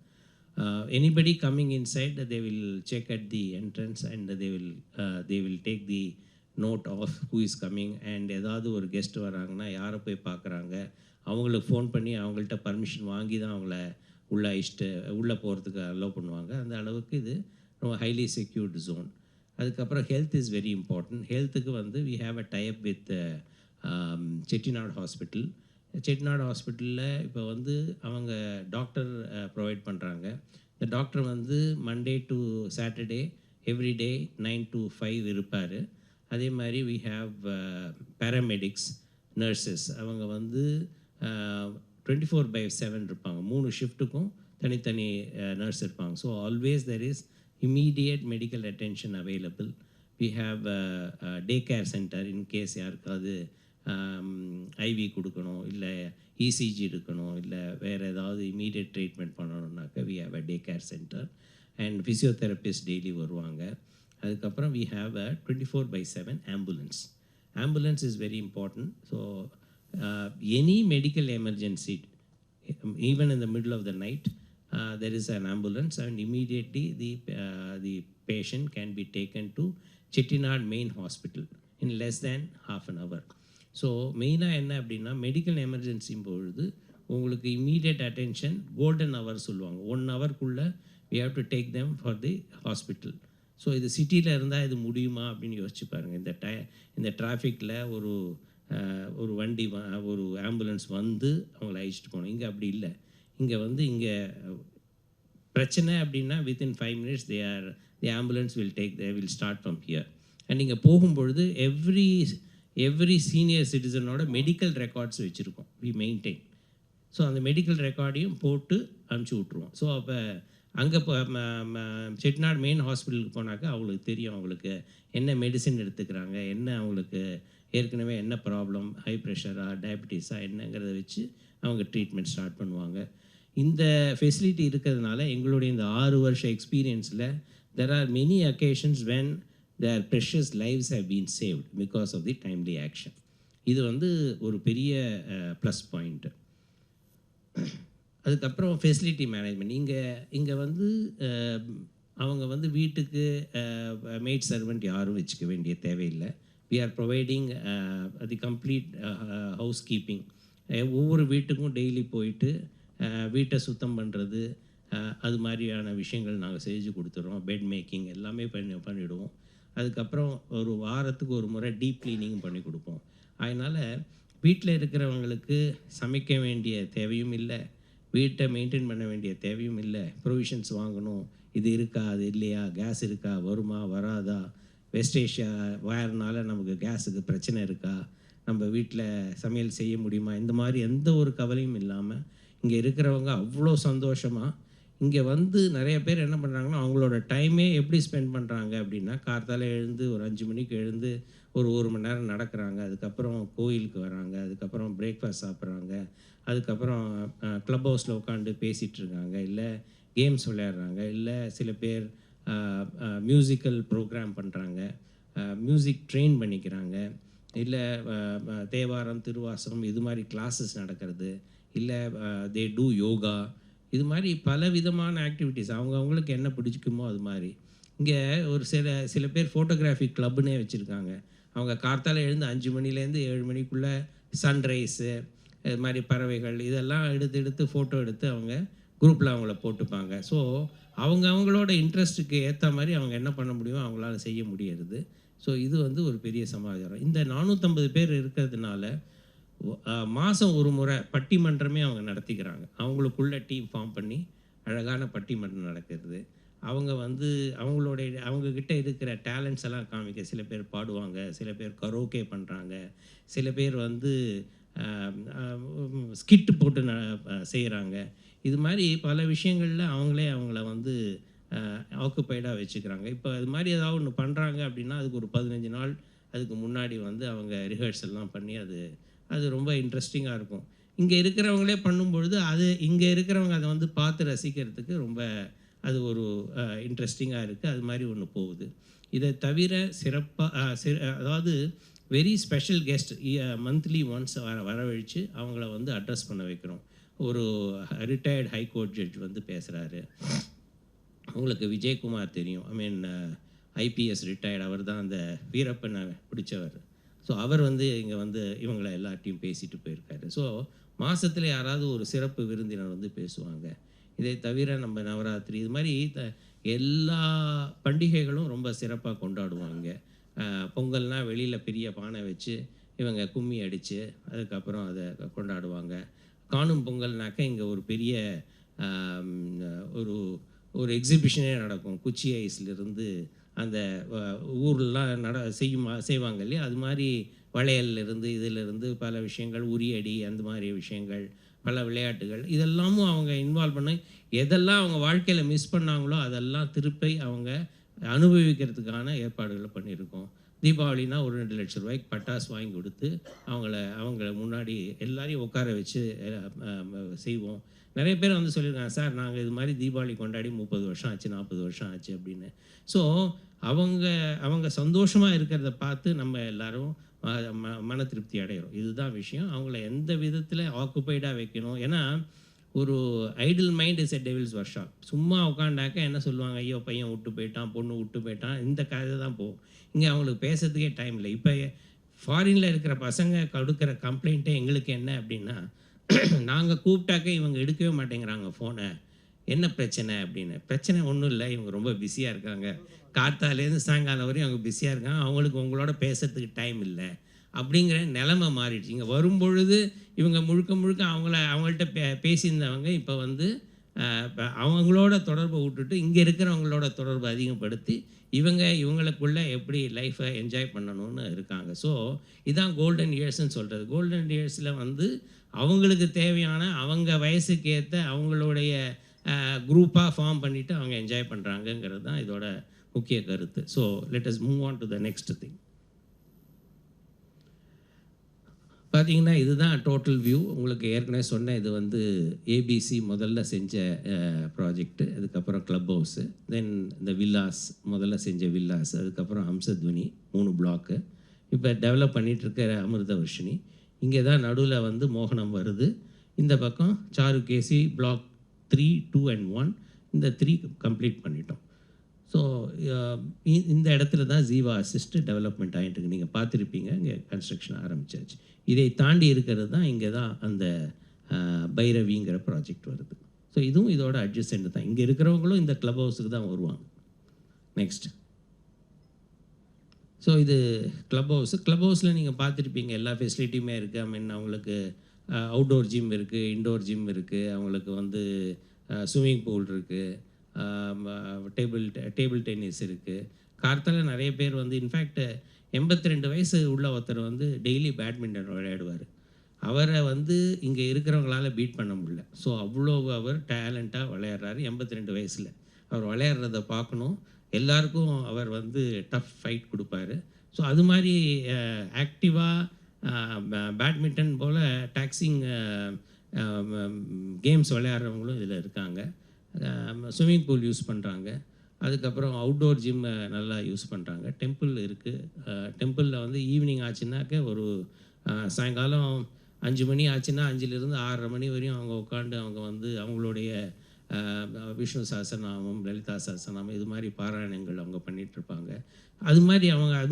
Anybody coming inside, they will check at the entrance and they will take the note of who is coming. And ஏதாவது ஒரு கெஸ்ட் வராங்கன்னா யாரை போய் பார்க்குறாங்க, அவங்களுக்கு ஃபோன் பண்ணி அவங்கள்ட்ட பர்மிஷன் வாங்கி தான் அவங்கள உள்ளே போகிறதுக்கு அலோவ் பண்ணுவாங்க. அந்த அளவுக்கு இது ரொம்ப ஹைலி செக்யூர்டு ஜோன். அதுக்கப்புறம் ஹெல்த் இஸ் வெரி இம்பார்ட்டன்ட். ஹெல்த்துக்கு வந்து we have a tie-up with Chettinad hospital. Chettinad ஹாஸ்பிட்டலில் இப்போ வந்து அவங்க டாக்டர் ப்ரொவைட் பண்ணுறாங்க. இந்த டாக்டர் வந்து Monday to Saturday everyday 9 to 5 இருப்பார். அதே மாதிரி வி ஹாவ் பேராமெடிக்ஸ், நர்சஸ். அவங்க வந்து 24/7 இருப்பாங்க. 3 ஷிஃப்ட்டுக்கும் தனித்தனி நர்ஸ் இருப்பாங்க. So always there is immediate medical attention available. We have day care centre in case யாருக்காவது ஐவி கொடுக்கணும், இல்லை இசிஜி எடுக்கணும், இல்லை வேறு ஏதாவது இமீடியட் ட்ரீட்மெண்ட் பண்ணணுன்னாக்க we have a day care centre. And physiotherapist daily வருவாங்க. அதுக்கப்புறம் we have a 24/7 ambulance. Ambulance is very important. So any medical emergency, even in the middle of the night, there is an ambulance, and immediately the patient can be taken to Chettinad Main Hospital in less than half an hour. So மெயினாக என்ன அப்படின்னா, மெடிக்கல் எமர்ஜென்சி பொழுது உங்களுக்கு இம்மீடியட் அட்டென்ஷன் கோல்டன் ஹவர் சொல்லுவாங்க. 1 ஹவர்க்குள்ளே we have to take them for the hospital. So இது சிட்டியில் இருந்தால் இது முடியுமா அப்படின்னு யோசிச்சு பாருங்கள். இந்த டிராஃபிக்கில் ஒரு வண்டி ஒரு ஆம்புலன்ஸ் வந்து அவங்கள அழைச்சிட்டு போகணும். இங்கே அப்படி இல்லை. இங்கே பிரச்சனை அப்படின்னா within 5 minutes the ambulance will start from here. And இங்கே போகும்பொழுது எவ்ரி சீனியர் சிட்டிசனோட மெடிக்கல் ரெக்கார்ட்ஸ் வச்சுருக்கோம், வி மெயின்டைன். ஸோ அந்த மெடிக்கல் ரெக்கார்டையும் போட்டு அனுப்பிச்சி விட்ருவோம். ஸோ அப்போ அங்கே செட்டிநாடு மெயின் ஹாஸ்பிட்டலுக்கு போனாக்கா அவங்களுக்கு தெரியும் அவங்களுக்கு என்ன மெடிசின் எடுத்துக்கிறாங்க, என்ன அவங்களுக்கு ஏற்கனவே என்ன ப்ராப்ளம், ஹை ப்ரெஷரா, டயபிட்டிஸா என்னங்கிறத வச்சு அவங்க ட்ரீட்மெண்ட் ஸ்டார்ட் பண்ணுவாங்க. இந்த ஃபெசிலிட்டி இருக்கிறதுனால எங்களுடைய இந்த 6 வருஷ எக்ஸ்பீரியன்ஸில் there are many occasions when their precious lives have been saved because of the timely action. இது வந்து ஒரு பெரிய ப்ளஸ் பாயிண்ட்டு. அதுக்கப்புறம் ஃபெசிலிட்டி மேனேஜ்மெண்ட். இங்கே வந்து அவங்க வந்து வீட்டுக்கு மெய்ட் சர்வெண்ட் யாரும் வச்சுக்க வேண்டிய தேவையில்லை. we are providing the complete housekeeping. ஒவ்வொரு வீட்டுக்கும் டெய்லி போயிட்டு வீட்டை சுத்தம் பண்ணுறது, அது மாதிரியான விஷயங்கள் நாங்கள் செஞ்சு கொடுத்துட்றோம். பெட் மேக்கிங் எல்லாமே பண்ணிவிடுவோம். அதுக்கப்புறம் ஒரு வாரத்துக்கு ஒரு முறை டீப் க்ளீனிங் பண்ணி கொடுப்போம். அதனால் வீட்டில் இருக்கிறவங்களுக்கு சமைக்க வேண்டிய தேவையும் இல்லை, வீட்டை மெயின்டைன் பண்ண வேண்டிய தேவையும் இல்லை. ப்ரொவிஷன்ஸ் வாங்கணும், இது இருக்கா, அது இல்லையா, கேஸ் இருக்கா, வருமா வராதா, வெஸ்ட் ஏஷியா வயர்னால் நமக்கு கேஸுக்கு பிரச்சனை இருக்கா, நம்ம வீட்டில் சமையல் செய்ய முடியுமா, இந்த மாதிரி எந்த ஒரு கவலையும் இல்லாமல் இங்கே இருக்கிறவங்க அவ்வளோ சந்தோஷமாக இங்கே வந்து நிறைய பேர் என்ன பண்ணுறாங்கன்னா, அவங்களோட டைமே எப்படி ஸ்பெண்ட் பண்ணுறாங்க அப்படின்னா, கார்த்தால எழுந்து ஒரு 5 மணிக்கு எழுந்து ஒரு 1 மணி நேரம் நடக்கிறாங்க, அதுக்கப்புறம் கோயிலுக்கு வராங்க, அதுக்கப்புறம் பிரேக்ஃபாஸ்ட் சாப்பிட்றாங்க, அதுக்கப்புறம் க்ளப் ஹவுஸில் உட்காந்து பேசிகிட்ருக்காங்க, இல்லை கேம்ஸ் விளையாடுறாங்க, இல்லை சில பேர் மியூசிக்கல் ப்ரோக்ராம் பண்ணுறாங்க, மியூசிக் ட்ரெயின் பண்ணிக்கிறாங்க, இல்லை தேவாரம், திருவாசகம் இது மாதிரி கிளாஸஸ் நடக்கிறது, இல்லை தே டூ யோகா. இது மாதிரி பல விதமான ஆக்டிவிட்டீஸ் அவங்களுக்கு என்ன பிடிக்குமோ அது மாதிரி. இங்கே ஒரு சில பேர் ஃபோட்டோகிராஃபி கிளப்புன்னே வச்சுருக்காங்க. அவங்க கார்த்தால எழுந்து 5 மணிலேருந்து 7 மணிக்குள்ளே சன்ரைஸு, இது மாதிரி பறவைகள் இதெல்லாம் எடுத்து ஃபோட்டோ எடுத்து அவங்க குரூப்பில் அவங்கள போட்டுப்பாங்க. ஸோ அவங்களோட இன்ட்ரெஸ்ட்டுக்கு ஏற்ற மாதிரி அவங்க என்ன பண்ண முடியுமோ அவங்களால செய்ய முடியறது. ஸோ இது வந்து ஒரு பெரிய சமாச்சாரம். இந்த 450 பேர் இருக்கிறதுனால மாதம் ஒரு முறை பட்டிமன்றமே அவங்க நடத்திக்கிறாங்க. அவங்களுக்குள்ள டீம் ஃபார்ம் பண்ணி அழகான பட்டிமன்றம் நடக்கிறது. அவங்க வந்து அவங்கக்கிட்ட இருக்கிற டேலண்ட்ஸ் எல்லாம் காமிக்க, சில பேர் பாடுவாங்க, சில பேர் கரோக்கே பண்ணுறாங்க, சில பேர் வந்து ஸ்கிட்டு போட்டு செய்கிறாங்க. இது மாதிரி பல விஷயங்களில் அவங்கள வந்து ஆக்குப்பைடாக வச்சுக்கிறாங்க. இப்போ அது மாதிரி ஏதாவது ஒன்று பண்ணுறாங்க அப்படின்னா அதுக்கு ஒரு 15 நாள் அதுக்கு முன்னாடி வந்து அவங்க ரிஹர்சல்லாம் பண்ணி அது ரொம்ப இன்ட்ரெஸ்டிங்காக இருக்கும். இங்கே இருக்கிறவங்களே பண்ணும்பொழுது இங்கே இருக்கிறவங்க அதை வந்து பார்த்து ரசிக்கிறதுக்கு ரொம்ப அது ஒரு இன்ட்ரெஸ்டிங்காக இருக்குது. அது மாதிரி ஒன்று போகுது. இதை தவிர சிறப்பாக அதாவது very special guest monthly once வரவழைச்சு அவங்கள வந்து அட்ரஸ் பண்ண வைக்கிறோம். ஒரு ரிட்டையர்ட் ஹைகோர்ட் ஜட்ஜ் வந்து பேசுகிறாரு. உங்களுக்கு விஜயகுமார் தெரியும், ஐ மீன் ஐபிஎஸ் ரிட்டையர்ட், அவர் தான் அந்த வீரப்பனை பிடிச்சவர். ஸோ அவர் வந்து இங்கே வந்து இவங்களை எல்லாத்தையும் பேசிட்டு போயிருக்காரு. ஸோ மாதத்தில் யாராவது ஒரு சிறப்பு விருந்தினர் வந்து பேசுவாங்க. இதை தவிர நம்ம நவராத்திரி இது மாதிரி எல்லா பண்டிகைகளும் ரொம்ப சிறப்பாக கொண்டாடுவாங்க. பொங்கல்னால் வெளியில் பெரிய பானை வச்சு இவங்க கும்மி அடித்து அதுக்கப்புறம் அதை கொண்டாடுவாங்க. காணும் பொங்கல்னாக்க இங்கே ஒரு பெரிய ஒரு ஒரு எக்ஸிபிஷனே நடக்கும். குச்சி ஐஸ்லேருந்து அந்த ஊர்லாம் செய்வாங்க இல்லையா, அது மாதிரி வளையல்லேருந்து இதிலிருந்து பல விஷயங்கள், உரியடி அந்த மாதிரி விஷயங்கள், பல விளையாட்டுகள், இதெல்லாமும் அவங்க இன்வால்வ் பண்ணி எதெல்லாம் அவங்க வாழ்க்கையில் மிஸ் பண்ணாங்களோ அதெல்லாம் திருப்பி அவங்க அனுபவிக்கிறதுக்கான ஏற்பாடுகளை பண்ணியிருக்கோம். தீபாவளினா ஒரு 2 லட்ச ரூபாய்க்கு பட்டாசு வாங்கி கொடுத்து அவங்கள முன்னாடி எல்லாரையும் உட்கார வச்சு செய்வோம். நிறைய பேர் வந்து சொல்லியிருக்காங்க, சார் நாங்கள் இது மாதிரி தீபாவளி கொண்டாடி 30 வருஷம் ஆச்சு, 40 வருஷம் ஆச்சு அப்படின்னு. ஸோ அவங்க சந்தோஷமாக இருக்கிறத பார்த்து நம்ம எல்லோரும் மன திருப்தி அடைகிறோம். இதுதான் விஷயம். அவங்கள எந்த விதத்தில் ஆக்குப்பைடாக வைக்கணும். ஏன்னா ஒரு idle mind is a devil's work. சும்மா உட்காண்டாக்க என்ன சொல்லுவாங்க, ஐயோ பையன் விட்டு போயிட்டான், பொண்ணு விட்டு போயிட்டான், இந்த கதை தான் போகும். இங்கே அவங்களுக்கு பேசுறதுக்கே டைம் இல்லை. இப்போ ஃபாரினில் இருக்கிற பசங்க கொடுக்குற கம்ப்ளைண்ட்டே எங்களுக்கு என்ன அப்படின்னா, நாங்கள் கூப்பிட்டாக்க இவங்க எடுக்கவே மாட்டேங்கிறாங்க ஃபோனை, என்ன பிரச்சனை அப்படின்னு. பிரச்சனை ஒன்றும் இல்லை, இவங்க ரொம்ப பிஸியாக இருக்காங்க, காத்தாலேருந்து சாயங்காலம் வரையும் அவங்க பிஸியாக இருக்காங்க, அவங்களுக்கு உங்களோட பேசுறதுக்கு டைம் இல்லை அப்படிங்கிற நிலைமை மாறிடுச்சு. இங்கே வரும்பொழுது இவங்க முழுக்க அவங்கள்ட்ட பேசியிருந்தவங்க இப்போ வந்து அவங்களோட தொடர்பை விட்டுட்டு இங்கே இருக்கிறவங்களோட தொடர்பை அதிகப்படுத்தி இவங்களுக்குள்ளே எப்படி லைஃப்பை என்ஜாய் பண்ணணும்னு இருக்காங்க. ஸோ இதுதான் கோல்டன் இயர்ஸ்ன்னு சொல்கிறது. கோல்டன் இயர்ஸில் வந்து அவங்களுக்கு தேவையான அவங்க வயசுக்கு ஏற்ற அவங்களுடைய குரூப்பாக ஃபார்ம் பண்ணிவிட்டு அவங்க என்ஜாய் பண்ணுறாங்கங்கிறது தான் இதோட முக்கிய கருத்து. So let us move on to the next thing. பார்த்தீங்கன்னா இதுதான் டோட்டல் வியூ. உங்களுக்கு ஏற்கனவே சொன்னேன், இது வந்து ஏபிசி முதல்ல செஞ்ச ப்ராஜெக்ட்டு, அதுக்கப்புறம் க்ளப் ஹவுஸு, தென் இந்த வில்லாஸ் முதல்ல செஞ்ச வில்லாஸ், அதுக்கப்புறம் ஹம்சத்வனி 3 பிளாக்கு, இப்போ டெவலப் பண்ணிகிட்ருக்கிற அமிர்தவர்ஷினி. இங்கே தான் நடுவில் வந்து மோகனம் வருது. இந்த பக்கம் சாருகேசி பிளாக் 3, 2 and 1, இந்த 3 கம்ப்ளீட் பண்ணிட்டோம். ஸோ இந்த இடத்துல தான் ஜீவா அசிஸ்ட் டெவலப்மெண்ட் ஆகிட்டு இருக்கு. நீங்கள் பார்த்துருப்பீங்க, இங்கே கன்ஸ்ட்ரக்ஷன் ஆரம்பிச்சாச்சு. இதை தாண்டி இருக்கிறது தான் இங்கே தான் அந்த பைரவிங்கிற ப்ராஜெக்ட் வருது. ஸோ இதுவும் இதோட அட்ஜஸ்டன்ட் தான். இங்கே இருக்கிறவங்களும் இந்த க்ளப் ஹவுஸுக்கு தான் வருவாங்க. நெக்ஸ்ட். ஸோ இது க்ளப் ஹவுஸு. க்ளப் ஹவுஸில் நீங்கள் பார்த்துருப்பீங்க, எல்லா ஃபெசிலிட்டியுமே இருக்குது. ஐ மீன் அவங்களுக்கு அவுட்டோர் ஜிம் இருக்குது, இன்டோர் ஜிம் இருக்குது, அவங்களுக்கு வந்து ஸ்விம்மிங் பூல் இருக்குது, டேபிள் டென்னிஸ் இருக்குது. கார்த்தால நிறைய பேர் வந்து இன்ஃபேக்ட் 82 வயசு உள்ள ஒருத்தர் வந்து டெய்லி பேட்மிண்டன் விளையாடுவார். அவரை வந்து இங்கே இருக்கிறவங்களால பீட் பண்ண முடியல. ஸோ அவ்வளோ அவர் டேலண்ட்டாக விளையாடுறாரு 82 வயசில். அவர் விளையாடுறத பார்க்கணும். எல்லாருக்கும் அவர் வந்து டஃப் ஃபைட் கொடுப்பாரு. ஸோ அது மாதிரி ஆக்டிவாக பேட்மிண்டன் போல் டாக்ஸிங் கேம்ஸ் விளையாடுறவங்களும் இதில் இருக்காங்க. ஸ்விம்மிங் பூல் யூஸ் பண்ணுறாங்க. அதுக்கப்புறம் அவுட்டோர் ஜிம்மை நல்லா யூஸ் பண்ணுறாங்க. டெம்பிள் இருக்குது. டெம்பிளில் வந்து ஈவினிங் ஆச்சுன்னாக்க ஒரு சாயங்காலம் 5 மணி ஆச்சுன்னா 5லேருந்து 6:30 மணி வரையும் அவங்க உட்காந்து அவங்க வந்து அவங்களுடைய விஷ்ணு சஹஸ்ரநாமம், லலிதா சஹஸ்ரநாமம், இது மாதிரி பாராயணங்கள் அவங்க பண்ணிகிட்ருப்பாங்க. அது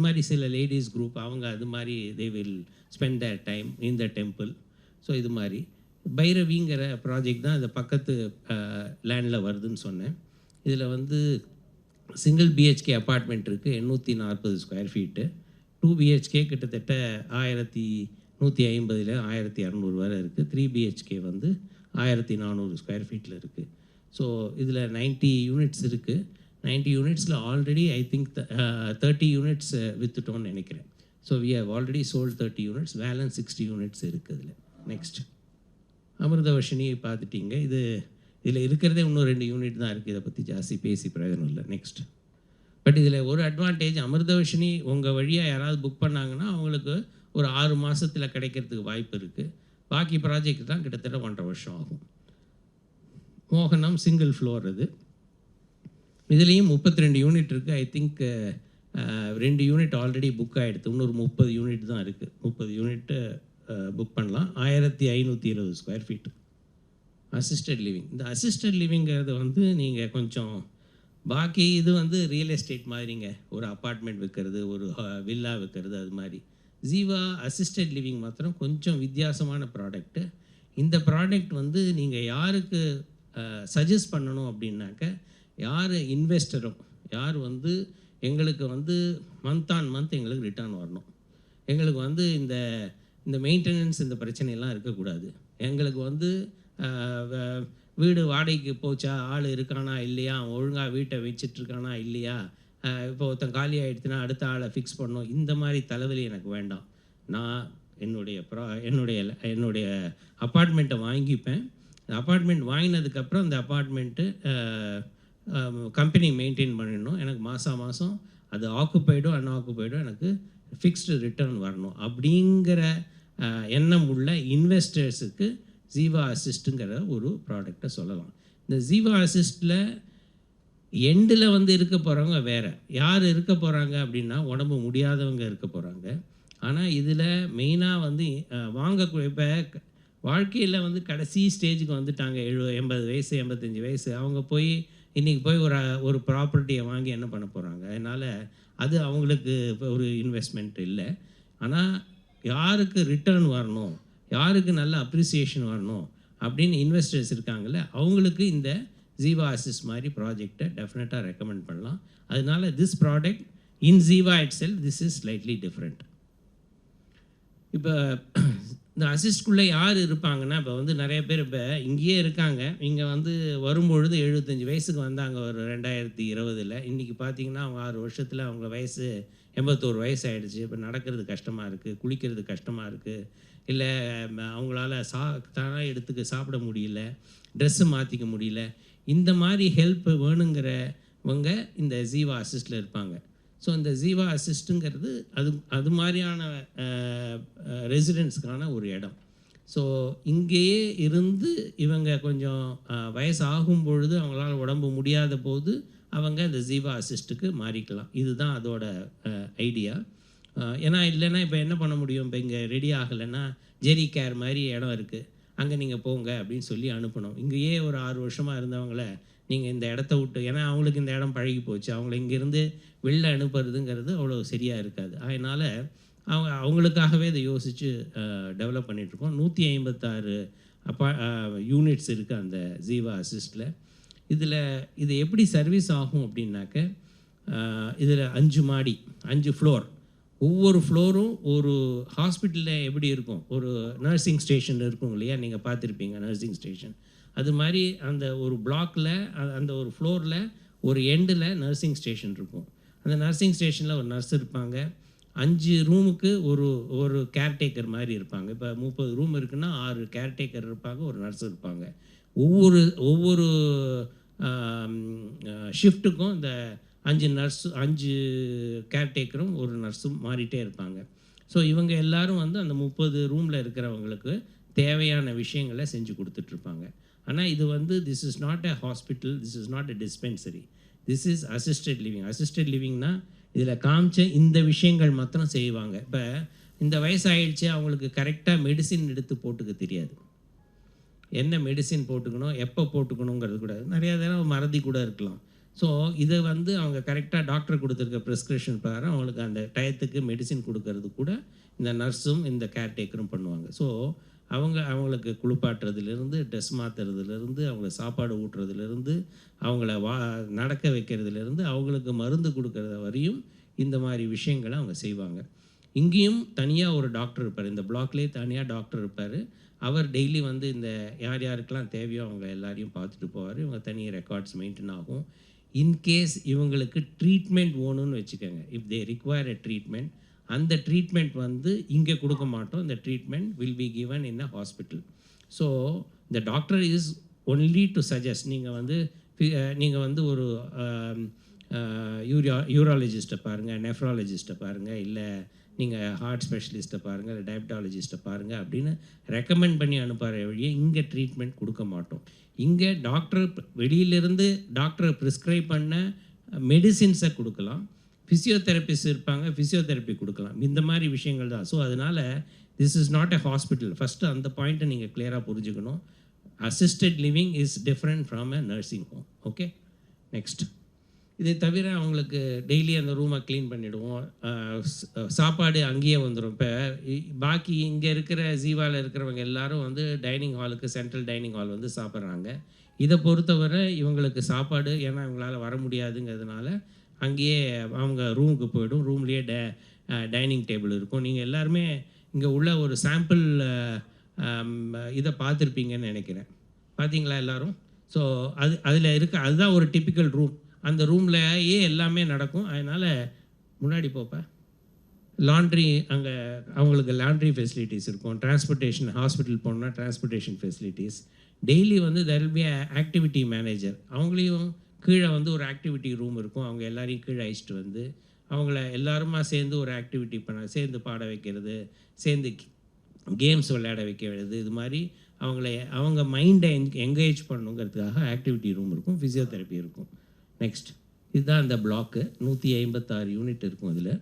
மாதிரி சில லேடிஸ் குரூப் அவங்க அது மாதிரி they will spend their time in the temple. So இது மாதிரி பைரவிங்கிற ப்ராஜெக்ட் தான் இந்த பக்கத்து லேண்டில் வருதுன்னு சொன்னேன். இதில் வந்து சிங்கிள் பிஹெச்கே அப்பார்ட்மெண்ட் இருக்குது, 840 ஸ்கொயர் ஃபீட்டு. 2 பிஹெச்கே கிட்டத்தட்ட 1150 1200 வரை இருக்குது. 3 பிஹெச்கே வந்து 1400 ஸ்கொயர் ஃபீட்டில் இருக்குது. ஸோ இதில் 90 யூனிட்ஸ் இருக்குது. 90 யூனிட்ஸில் ஆல்ரெடி ஐ திங்க் 30 யூனிட்ஸ் வித்துட்டோன்னு நினைக்கிறேன். So we have already sold 30 units, balance 60 units இருக்குது இதில். நெக்ஸ்ட் அமிர்தவர்ஷினி பார்த்துட்டிங்க. இதில் இருக்கிறதே இன்னும் 2 யூனிட் தான் இருக்குது. இதை பற்றி ஜாஸ்தி பேசி பிரயோஜனம் இல்லை. நெக்ஸ்ட். பட் இதில் ஒரு அட்வான்டேஜ், அமிர்தவர்ஷினி உங்கள் வழியாக யாராவது புக் பண்ணாங்கன்னா அவங்களுக்கு ஒரு 6 மாதத்தில் கிடைக்கிறதுக்கு வாய்ப்பு இருக்குது. பாக்கி ப்ராஜெக்ட் தான் கிட்டத்தட்ட 1.5 வருஷம் ஆகும். மோகனம் சிங்கிள் ஃப்ளோர், அது இதுலேயும் 32 யூனிட் இருக்குது. I think 2 unit already book ஆகிடுது, இன்னொரு 30 யூனிட் தான் இருக்குது. 30 யூனிட்டு புக் பண்ணலாம். 1520 ஸ்கொயர் ஃபீட் அசிஸ்டட் லிவிங். இந்த அசிஸ்டட் லிவிங்கிறது வந்து நீங்கள் கொஞ்சம் பாக்கி இது வந்து ரியல் எஸ்டேட் மாதிரிங்க, ஒரு அப்பார்ட்மெண்ட் விற்கிறது, ஒரு வில்லா விற்கிறது, அது மாதிரி. ஜீவா அசிஸ்டட் லிவிங் மாத்திரம் கொஞ்சம் வித்தியாசமான ப்ராடக்ட்டு. இந்த ப்ராடக்ட் வந்து நீங்கள் யாருக்கு சஜஸ்ட் பண்ணணும் அப்படின்னாக்க, யார் இன்வெஸ்டரும், யார் வந்து எங்களுக்கு வந்து மந்த் ஆன் மந்த் எங்களுக்கு ரிட்டர்ன் வரணும், எங்களுக்கு வந்து இந்த மெயின்டெனன்ஸ் இந்த பிரச்சனையெல்லாம் இருக்கக்கூடாது, எங்களுக்கு வந்து வீடு வாடகைக்கு போச்சா, ஆள் இருக்கானா இல்லையா, அவன் ஒழுங்காக வீட்டை வச்சிட்ருக்கானா இல்லையா, இப்போ ஒருத்தன் காலி ஆகிடுச்சுன்னா அடுத்த ஆளை ஃபிக்ஸ் பண்ணணும், இந்த மாதிரி தலைவலி எனக்கு வேண்டாம். நான் என்னுடைய அப்பார்ட்மெண்ட்டை வாங்கிப்பேன். அப்பார்ட்மெண்ட் வாங்கினதுக்கப்புறம் அந்த அப்பார்ட்மெண்ட்டு கம்பெனி மெயின்டைன் பண்ணிடணும். எனக்கு மாதம் அது ஆக்குப்பைடோ அன்ஆக்குப்பைடோ எனக்கு ஃபிக்ஸ்டு ரிட்டர்ன் வரணும். அப்படிங்கிற எண்ணம் உள்ள இன்வெஸ்டர்ஸுக்கு ஜீவா அசிஸ்ட்டுங்கிற ஒரு ப்ராடக்டை சொல்லலாம். இந்த ஜீவா அசிஸ்ட்டில் எண்டில் வந்து இருக்க போகிறவங்க வேறு யார் இருக்க போகிறாங்க அப்படின்னா, உடம்பு முடியாதவங்க இருக்க போகிறாங்க. ஆனால் இதில் மெயினாக வந்து வாங்கக்கூடிய, இப்போ வாழ்க்கையில் வந்து கடைசி ஸ்டேஜுக்கு வந்துட்டாங்க, 80 வயசு 85 வயசு, அவங்க போய் இன்றைக்கி போய் ஒரு ப்ராப்பர்ட்டியை வாங்கி என்ன பண்ண போகிறாங்க? அதனால் அது அவங்களுக்கு இப்போ ஒரு இன்வெஸ்ட்மெண்ட் இல்லை. ஆனால் யாருக்கு ரிட்டர்ன் வரணும், யாருக்கு நல்ல அப்ரிசியேஷன் வரணும் அப்படின்னு இன்வெஸ்டர்ஸ் இருக்காங்கல்ல, அவங்களுக்கு இந்த ஜீவா அசிஸ்ட் மாதிரி ப்ராஜெக்டை டெஃபினட்டாக ரெக்கமெண்ட் பண்ணலாம். அதனால this product in Jeeva it self this is slightly different. இப்போ இந்த அசிஸ்ட்குள்ளே யார் இருப்பாங்கன்னா, இப்போ வந்து நிறைய பேர் இப்போ இங்கேயே இருக்காங்க, இங்கே வந்து வரும்பொழுது 75 வயசுக்கு வந்தாங்க ஒரு 2020. இன்றைக்கி பார்த்தீங்கன்னா அவங்க 6 வருஷத்தில் அவங்க வயசு 81 வயசு ஆகிடுச்சு. இப்போ நடக்கிறது கஷ்டமாக இருக்குது, குளிக்கிறது கஷ்டமாக இருக்குது, இல்லை அவங்களால தானாக எடுத்துக்க சாப்பிட முடியல, ட்ரெஸ்ஸு மாற்றிக்க முடியல. இந்த மாதிரி ஹெல்ப் வேணுங்கிறவங்க இந்த ஜீவா அசிஸ்டில் இருப்பாங்க. ஸோ இந்த ஜீவா அசிஸ்ட்டுங்கிறது அது மாதிரியான ரெசிடென்ட்ஸ்க்கான ஒரு இடம். ஸோ இங்கேயே இருந்து இவங்க கொஞ்சம் வயசு ஆகும் பொழுது, அவங்களால உடம்பு முடியாத போது அவங்க இந்த ஜீவா அசிஸ்ட்டுக்கு மாறிக்கலாம். இதுதான் அதோட ஐடியா. ஏன்னா இல்லைன்னா இப்போ என்ன பண்ண முடியும், இப்போ இங்கே ரெடி ஆகலைன்னா ஜெரி கேர் மாதிரி இடம் இருக்குது, அங்கே நீங்கள் போங்க அப்படின்னு சொல்லி அனுப்பணும். இங்கேயே ஒரு 6 வருஷமாக இருந்தவங்கள நீங்கள் இந்த இடத்த விட்டு, ஏன்னா அவங்களுக்கு இந்த இடம் பழகி போச்சு, அவங்கள இங்கேருந்து வெளில அனுப்புறதுங்கிறது அவ்வளோ சரியாக இருக்காது. அதனால் அவங்களுக்காகவே இதை யோசித்து டெவலப் பண்ணிகிட்ருக்கோம். 156 யூனிட்ஸ் இருக்குது அந்த ஜீவா அசிஸ்டில். இது எப்படி சர்வீஸ் ஆகும் அப்படின்னாக்க, இதில் 5 மாடி 5 ஃப்ளோர், ஒவ்வொரு ஃப்ளோரும் ஒரு ஹாஸ்பிட்டலில் எப்படி இருக்கும், ஒரு நர்சிங் ஸ்டேஷன் இருக்கும் இல்லையா, நீங்கள் பார்த்துருப்பீங்க நர்சிங் ஸ்டேஷன். அது மாதிரி அந்த ஒரு பிளாக்கில் அந்த ஒரு ஃப்ளோரில் ஒரு எண்டில் நர்சிங் ஸ்டேஷன் இருக்கும். அந்த நர்சிங் ஸ்டேஷனில் ஒரு நர்ஸ் இருப்பாங்க. 5 ரூமுக்கு ஒரு கேர்டேக்கர் மாதிரி இருப்பாங்க. இப்போ 30 ரூம் இருக்குன்னா 6 கேர்டேக்கர் இருப்பாங்க, ஒரு நர்ஸ் இருப்பாங்க. ஒவ்வொரு ஷிஃப்ட்டுக்கும் இந்த 5 கேர்டேக்கரும் ஒரு நர்ஸும் மாறிட்டே இருப்பாங்க. ஸோ இவங்க எல்லோரும் வந்து அந்த 30 ரூமில் இருக்கிறவங்களுக்கு தேவையான விஷயங்களை செஞ்சு கொடுத்துட்ருப்பாங்க. ஆனால் இது வந்து this is not a hospital, this is not a dispensary, this is assisted living. Assisted லிவிங்னா இதில் காமிச்ச இந்த விஷயங்கள் மாத்திரம் செய்வாங்க. இப்போ இந்த வயசாகிடுச்சு, அவங்களுக்கு கரெக்டாக மெடிசின் எடுத்து போட்டுக்க தெரியாது, என்ன மெடிசின் போட்டுக்கணும், எப்போ போட்டுக்கணுங்கிறது கூட நிறையா தடவை மறதி கூட இருக்கலாம். ஸோ இதை வந்து அவங்க கரெக்டாக டாக்டர் கொடுத்துருக்க ப்ரிஸ்கிரிப்ஷன் பிரகாரம் அவங்களுக்கு அந்த டயத்துக்கு மெடிசின் கொடுக்கறது கூட இந்த நர்ஸும் இந்த கேர்டேக்கரும் பண்ணுவாங்க. ஸோ அவங்களுக்கு குளிப்பாட்டுறதுலேருந்து, ட்ரெஸ் மாற்றுறதுலேருந்து, அவங்கள சாப்பாடு ஊட்டுறதுலேருந்து, அவங்கள நடக்க வைக்கிறதுலேருந்து, அவங்களுக்கு மருந்து கொடுக்கறது வரையும் இந்த மாதிரி விஷயங்களை அவங்க செய்வாங்க. இங்கேயும் தனியாக ஒரு டாக்டர் இருப்பார், இந்த பிளாக்லேயே தனியாக டாக்டர் இருப்பார். அவர் டெய்லி வந்து இந்த யார் யாருக்கெல்லாம் தேவையோ அவங்க எல்லாரையும் பார்த்துட்டு போவார். இவங்க தனி ரெக்கார்ட்ஸ் மெயின்டைன் ஆகும். இன்கேஸ் இவங்களுக்கு ட்ரீட்மெண்ட் வேணும்னு வச்சுக்கோங்க, if they require a treatment, அந்த ட்ரீட்மெண்ட் வந்து இங்கே கொடுக்க மாட்டோம், இந்த treatment will be given in a hospital. So the doctor is only to suggest. நீங்கள் வந்து ஒரு யூராலஜிஸ்ட்டை பாருங்கள், நெஃப்ராலஜிஸ்ட்டை பாருங்கள், இல்லை நீங்கள் ஹார்ட் ஸ்பெஷலிஸ்ட்டை பாருங்கள், இல்லை டயபட்டாலஜிஸ்ட்டை பாருங்கள் அப்படின்னு ரெக்கமெண்ட் பண்ணி அனுப்புகிற வழியே இங்கே ட்ரீட்மெண்ட் கொடுக்க மாட்டோம். இங்கே டாக்டர் வெளியிலேருந்து டாக்டர் ப்ரிஸ்கிரைப் பண்ண மெடிசின்ஸை கொடுக்கலாம், ஃபிசியோதெரபிஸ்ட் இருப்பாங்க, ஃபிசியோதெரப்பி கொடுக்கலாம். இந்த மாதிரி விஷயங்கள் தான். ஸோ அதனால் this is not a hospital. First அந்த பாயிண்ட்டை நீங்கள் கிளியராக புரிஞ்சுக்கணும். Assisted living is different from a nursing home. Okay, next. இதை தவிர அவங்களுக்கு டெய்லி அந்த ரூமை க்ளீன் பண்ணிவிடுவோம். சாப்பாடு அங்கேயே வந்துடும். இப்போ பாக்கி இங்கே இருக்கிற ஜீவாவில் இருக்கிறவங்க எல்லாரும் வந்து டைனிங் ஹாலுக்கு, சென்ட்ரல் டைனிங் ஹால் வந்து சாப்பிட்றாங்க. இதை பொறுத்தவரை இவங்களுக்கு சாப்பாடு, ஏன்னா இவங்களால் வர முடியாதுங்கிறதுனால அங்கேயே அவங்க ரூமுக்கு போய்டும். ரூம்லேயே டைனிங் டேபிள் இருக்கும். நீங்கள் எல்லாருமே இங்கே உள்ள ஒரு சாம்பிள் இதை பார்த்துருப்பீங்கன்னு நினைக்கிறேன். பார்த்தீங்களா எல்லோரும்? ஸோ அதில் இருக்க அதுதான் ஒரு டிப்பிக்கல் ரூம். அந்த ரூம்லையே எல்லாமே நடக்கும். அதனால் முன்னாடி போப்ப லாண்ட்ரி, அங்கே அவங்களுக்கு லாண்ட்ரி ஃபெசிலிட்டிஸ் இருக்கும். டிரான்ஸ்போர்ட்டேஷன், ஹாஸ்பிட்டல் போனால் டிரான்ஸ்போர்ட்டேஷன் ஃபெசிலிட்டிஸ். டெய்லி வந்து there will be activity manager. அவங்களையும் கீழே வந்து ஒரு ஆக்டிவிட்டி ரூம் இருக்கும். அவங்க எல்லாரையும் கீழே அழைச்சிட்டு வந்து அவங்கள எல்லாருமா சேர்ந்து ஒரு ஆக்டிவிட்டி சேர்ந்து பாட வைக்கிறது, சேர்ந்து கேம்ஸ் விளையாட வைக்கிறது. இது மாதிரி அவங்க மைண்டை என்கேஜ் பண்ணுங்கிறதுக்காக ஆக்டிவிட்டி ரூம் இருக்கும், ஃபிசியோதெரப்பி இருக்கும். நெக்ஸ்ட், இதுதான் இந்த பிளாக்கு. 156 யூனிட் இருக்கும். அதில்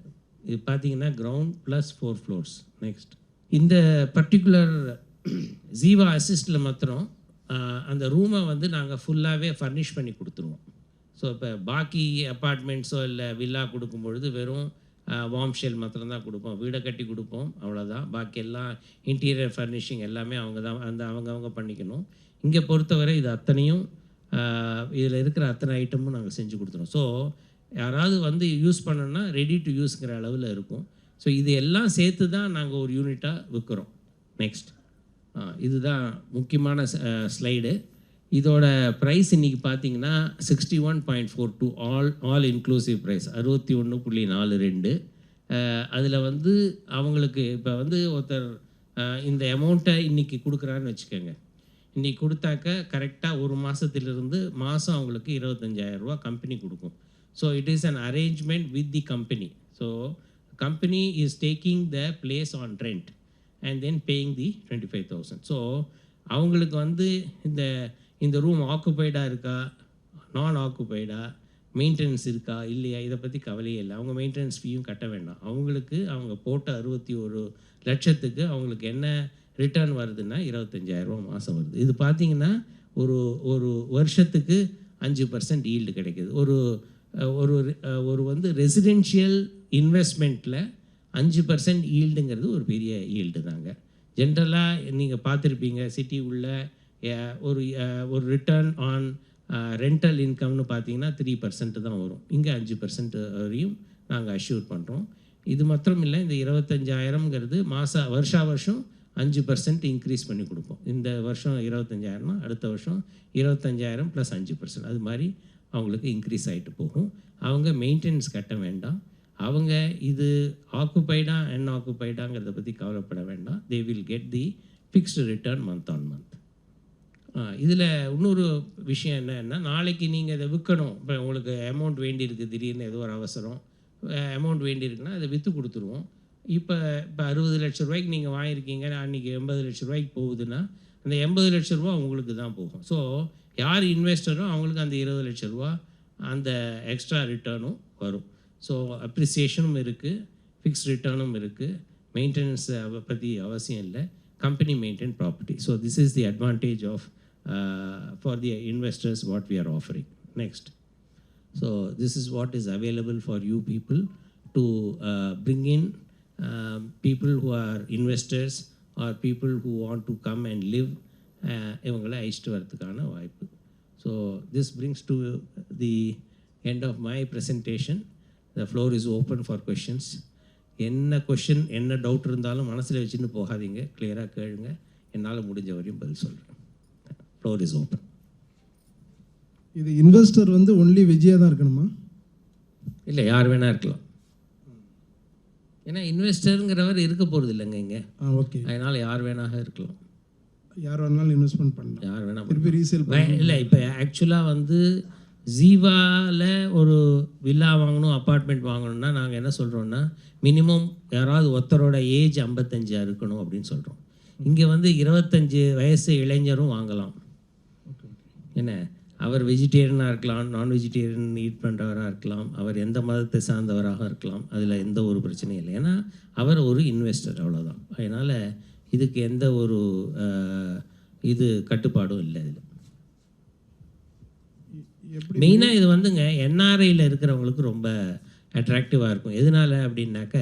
இது பார்த்தீங்கன்னா கிரவுண்ட் ப்ளஸ் 4 ஃப்ளோர்ஸ். நெக்ஸ்ட், இந்த பர்டிகுலர் ஜீவா அசிஸ்டில் மாத்திரம் அந்த ரூமை வந்து நாங்கள் ஃபுல்லாகவே ஃபர்னிஷ் பண்ணி கொடுத்துருவோம். ஸோ இப்போ பாக்கி அப்பார்ட்மெண்ட்ஸோ இல்லை வில்லா கொடுக்கும்பொழுது வெறும் வார்ம் ஷெல் மாத்திரம் தான் கொடுப்போம், வீடை கட்டி கொடுப்போம், அவ்வளோதான். பாக்கி எல்லாம் இன்டீரியர் ஃபர்னிஷிங் எல்லாமே அவங்க தான் அவங்க பண்ணிக்கணும். இங்கே பொறுத்தவரை இது அத்தனையும் இதில் இருக்கிற அத்தனை ஐட்டமும் நாங்கள் செஞ்சு கொடுத்துருவோம். ஸோ யாராவது வந்து யூஸ் பண்ணோன்னா ரெடி டு யூஸ்ங்கிற அளவில் இருக்கும். ஸோ இது எல்லாம் சேர்த்து தான் நாங்கள் ஒரு யூனிட்டாக விற்கிறோம். நெக்ஸ்ட், இதுதான் முக்கியமான ஸ்லைடு. இதோட ப்ரைஸ் இன்றைக்கி பார்த்தீங்கன்னா 61.42 ஆல் இன்க்ளூசிவ் ப்ரைஸ் 61.42. அதில் வந்து அவங்களுக்கு இப்போ வந்து ஒருத்தர் இந்த அமௌண்ட்டை இன்றைக்கி கொடுக்குறான்னு வச்சுக்கோங்க. இன்றைக்கி கொடுத்தாக்க கரெக்டாக ஒரு மாதத்திலிருந்து மாதம் அவங்களுக்கு 25,000 ரூபா கம்பெனி கொடுக்கும். So it is an arrangement with the company. So company is taking the place on rent and then paying the 25,000. So அவங்களுக்கு வந்து இந்த ரூம் ஆக்குபைடாக இருக்கா, நான் ஆக்குபைடாக, மெயின்டெனன்ஸ் இருக்கா இல்லையா, இதை பற்றி கவலையே இல்லை. அவங்க மெயின்டெனன்ஸ் ஃபீயும் கட்ட வேண்டாம். அவங்களுக்கு அவங்க போட்ட 61 லட்சத்துக்கு அவங்களுக்கு என்ன ரிட்டர்ன் வருதுன்னா 25,000 ரூபா மாதம் வருது. இது பார்த்திங்கன்னா ஒரு வருஷத்துக்கு 5% ஈல்டு கிடைக்கிது. ஒரு வந்து ரெசிடென்ஷியல் இன்வெஸ்ட்மெண்ட்டில் 5% ஈல்டுங்கிறது ஒரு பெரிய ஈல்டு தாங்க. ஜென்ரலாக நீங்கள் பார்த்துருப்பீங்க, சிட்டி உள்ள ஒரு ரிட்டர்ன் ஆன் ரெண்டல் இன்கம்னு பார்த்தீங்கன்னா 3% தான் வரும். இங்கே 5% வரையும் நாங்கள் அஷ்யூர் பண்ணுறோம். இது மாத்திரம் இல்லை, இந்த 25,000ங்கிறது வருஷம் 5% இன்க்ரீஸ் பண்ணி கொடுப்போம். இந்த வருஷம் 25,000னா அடுத்த வருஷம் 25,000 + 5%. அது மாதிரி அவங்களுக்கு இன்க்ரீஸ் ஆகிட்டு போகும். அவங்க மெயின்டெனன்ஸ் கட்ட வேண்டாம். அவங்க இது ஆக்குபைடா அன்ஆக்குபைடாங்கிறத பற்றி கவலைப்பட வேண்டாம். They will get the fixed return month on month. இதில் இன்னொரு விஷயம் என்னன்னா, நாளைக்கு நீங்கள் இதை விற்கணும். இப்போ உங்களுக்கு அமௌண்ட் வேண்டியிருக்கு, திடீர்னு ஏதோ ஒரு அவசரம் அமௌண்ட் வேண்டியிருக்குன்னா அதை விற்று கொடுத்துருவோம். இப்போ 60 லட்ச ரூபாய்க்கு நீங்கள் வாங்கியிருக்கீங்க, அன்றைக்கி 80 லட்ச ரூபாய்க்கு போகுதுன்னா அந்த 80 லட்ச ரூபா உங்களுக்கு தான் போகும். ஸோ யார் இன்வெஸ்டரோ அவங்களுக்கு அந்த 20 லட்ச ரூபா அந்த எக்ஸ்ட்ரா ரிட்டர்னும் வரும். ஸோ அப்ரிசியேஷனும் இருக்குது, ஃபிக்ஸ்ட் ரிட்டர்னும் இருக்குது, மெயின்டெனன்ஸ் பற்றி அவசியம் இல்லை, company maintained property. So this is the advantage of for the investors what we are offering. Next, so this is what is available for you people to bring in people who are investors or people who want to come and live இவங்களை அழைச்சிட்டு வரதுக்கான வாய்ப்பு. So this brings to the end of my presentation. The floor is open for questions. என்ன கொஷின், என்ன டவுட் இருந்தாலும் மனசில் வச்சுன்னு போகாதீங்க, கிளியராக கேளுங்க. என்னால் முடிஞ்ச வரையும் பதில் சொல்கிறேன். Floor is open. இது இன்வெஸ்டர் வந்து ஒன்லி விஜயா தான் இருக்கணுமா? இல்லை, யார் வேணால் இருக்கலாம். ஏன்னா இன்வெஸ்டருங்கிறவர் இருக்க போகிறது இல்லைங்க இங்கே. ஓகே, அதனால் யார் வேணாக இருக்கலாம். யார் வேணாலும் இன்வெஸ்ட்மெண்ட் பண்ணலாம், யார் வேணால் திருப்பி ரீசேல் இல்லை. இப்போ ஆக்சுவலாக வந்து ஜீவாவில் ஒரு வில்லா வாங்கணும், அப்பார்ட்மெண்ட் வாங்கணும்னா நாங்கள் என்ன சொல்கிறோன்னா, மினிமம் யாராவது ஒருத்தரோட ஏஜ் 55 இருக்கணும் அப்படின்னு சொல்கிறோம். இங்கே வந்து 25 வயசு இளைஞரும் வாங்கலாம். என்ன, அவர் வெஜிடேரியனாக இருக்கலாம், நான் வெஜிடேரியன் ஈட் பண்ணுறவராக இருக்கலாம், அவர் எந்த மதத்தை சார்ந்தவராக இருக்கலாம், அதில் எந்த ஒரு பிரச்சனையும் இல்லை. ஏன்னா அவர் ஒரு இன்வெஸ்டர், அவ்வளோதான். அதனால் இதுக்கு எந்த ஒரு இது கட்டுப்பாடும் இல்லை. இதில் எப்படி மெயினாக இது வந்துங்க என்ஆர்ஐயில் இருக்கிறவங்களுக்கு ரொம்ப அட்ராக்டிவாக இருக்கும். எதனால் அப்படின்னாக்க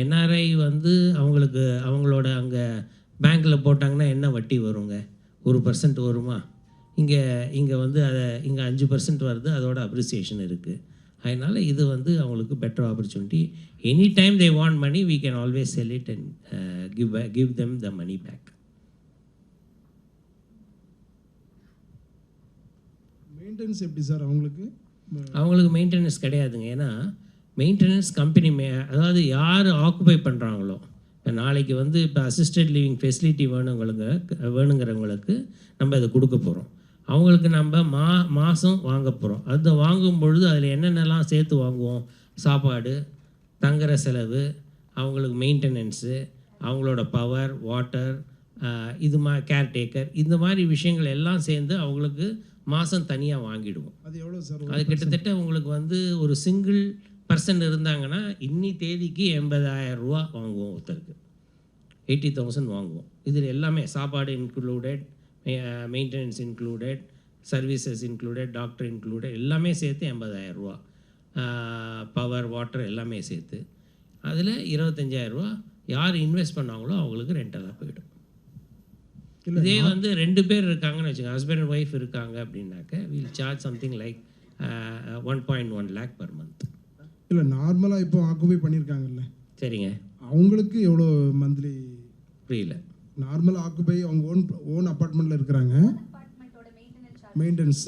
என்ஆர்ஐ வந்து அவங்களுக்கு அவங்களோட அங்கே பேங்க்கில் போட்டாங்கன்னா என்ன வட்டி வருங்க, 1% வருமா? இங்கே வந்து அதை இங்கே 5% வருது, அதோட அப்ரிசியேஷன் இருக்குது. அதனால் இது வந்து அவங்களுக்கு better opportunity. Any time they want money, we can always sell it and give them the money back. Maintenance எப்படி சார் அவங்களுக்கு மெயின்டெனன்ஸ் கிடையாதுங்க. ஏன்னா மெயின்டெனன்ஸ் கம்பெனி அதாவது யார் ஆக்குபை பண்ணுறாங்களோ, இப்போ நாளைக்கு வந்து இப்போ அசிஸ்டட் லிவிங் ஃபெசிலிட்டி வேணுங்கிறவங்களுக்கு நம்ம இதை கொடுக்க போகிறோம். அவங்களுக்கு நம்ம மாதம் வாங்க போகிறோம். அதை வாங்கும் பொழுது அதில் என்னென்னலாம் சேர்த்து வாங்குவோம், சாப்பாடு, தங்குற செலவு, அவங்களுக்கு மெயின்டெனன்ஸு, அவங்களோட பவர், வாட்டர், இது கேர்டேக்கர், இந்த மாதிரி விஷயங்கள் எல்லாம் சேர்ந்து அவங்களுக்கு மாதம் தனியாக வாங்கிடுவோம். அது எவ்வளோ சார்? அது கிட்டத்தட்ட உங்களுக்கு வந்து ஒரு சிங்கிள் பர்சன் இருந்தாங்கன்னா இன்னி தேதிக்கு 80,000 ரூபா வாங்குவோம் ஒருத்தருக்கு, 80,000 வாங்குவோம். இதில் எல்லாமே சாப்பாடு included, maintenance included, services included, doctor included, எல்லாமே சேர்த்து 80,000 ரூபா. பவர், வாட்டர் எல்லாமே சேர்த்து அதில் 25,000 ரூபா யார் இன்வெஸ்ட் பண்ணாங்களோ அவங்களுக்கு ரெண்டலாக போயிடும். இதே வந்து 2 பேர் இருக்காங்கன்னு வச்சுக்கோங்க, ஹஸ்பண்ட் அண்ட் ஒய்ஃப் இருக்காங்க அப்படின்னாக்க will charge something like 1.1 lakh per month. இல்லை நார்மலாக இப்போ ஆக்குபை பண்ணியிருக்காங்கல்ல, சரிங்க, அவங்களுக்கு எவ்வளோ மந்த்லி? புரியல. நார்மல் ஆக்குபை அவங்க ஓன் அப்பார்ட்மெண்ட்டில் இருக்கிறாங்க, மெயின்டெனன்ஸ்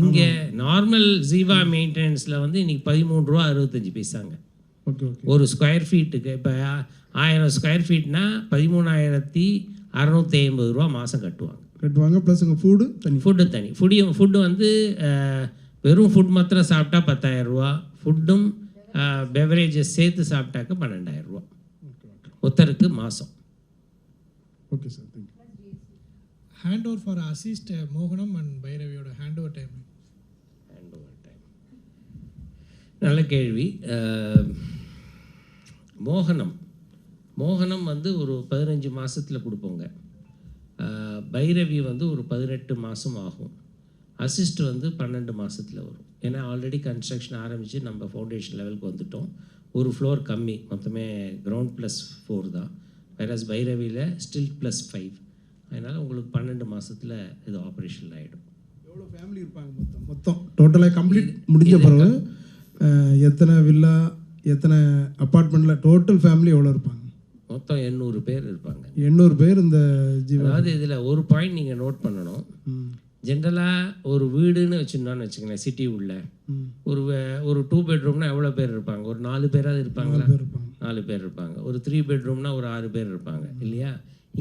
இங்கே நார்மல் ஜீவா மெயின்டெனன்ஸில் வந்து இன்றைக்கி 13 ரூபா 65 பைசாங்க. Okay okay. ஒரு ஸ்கொயர் ஃபீட்டுக்கு இப்போ 1000 ஸ்கொயர் ஃபீட்னா 13,650 ரூபா மாதம் கட்டுவாங்க. ப்ளஸ் உங்கள் ஃபுட்டு தனி. ஃபுட்டு வந்து வெறும் ஃபுட் மாத்திரம் சாப்பிட்டா 10,000 ரூபா, ஃபுட்டும் பெவரேஜஸ் சேர்த்து சாப்பிட்டாக்க 12,000 ரூபா ஒருத்தருக்கு மாதம். Okay sir, thank you. Hand over for assist மோகனம் அண்ட் பைரவியோட ஹேண்ட் ஓவர் டைம். நல்ல கேள்வி. மோகனம் வந்து ஒரு 15 மாதத்தில் கொடுப்போங்க. பைரவி வந்து ஒரு 18 மாதம் ஆகும். அசிஸ்ட் வந்து 12 மாதத்தில் வரும். ஏன்னா ஆல்ரெடி கன்ஸ்ட்ரக்ஷன் ஆரம்பித்து நம்ம ஃபவுண்டேஷன் லெவலுக்கு வந்துவிட்டோம். ஒரு ஃப்ளோர் கம்மி, மொத்தமே கிரவுண்ட் +4 தான். வேறஸ் பைரவியில் ஸ்டில் +5. அதனால் உங்களுக்கு 12 மாதத்தில் இது ஆப்ரேஷன் ஆகிடும். எவ்வளோ ஃபேமிலி இருப்பாங்க மொத்தம் டோட்டலாக கம்ப்ளீட் முடிஞ்ச பிறகு? எத்தனை வில்லா, எத்தனை அப்பார்ட்மெண்ட்டில் டோட்டல் ஃபேமிலி எவ்வளோ இருப்பாங்க? மொத்தம் 800 பேர் இருப்பாங்க. 800 பேர் இந்த அதாவது இதில் ஒரு பாயிண்ட் நீங்கள் நோட் பண்ணணும். ஜென்ரலாக ஒரு வீடுன்னு வச்சுருந்தோன்னு வச்சுக்கோங்களேன், சிட்டி உள்ள ஒரு 2 பெட்ரூம்னா எவ்வளோ பேர் இருப்பாங்க? ஒரு 4 பேராவது இருப்பாங்களா? 4 பேர் இருப்பாங்க. ஒரு 3 பெட்ரூம்னா ஒரு 6 பேர் இருப்பாங்க இல்லையா?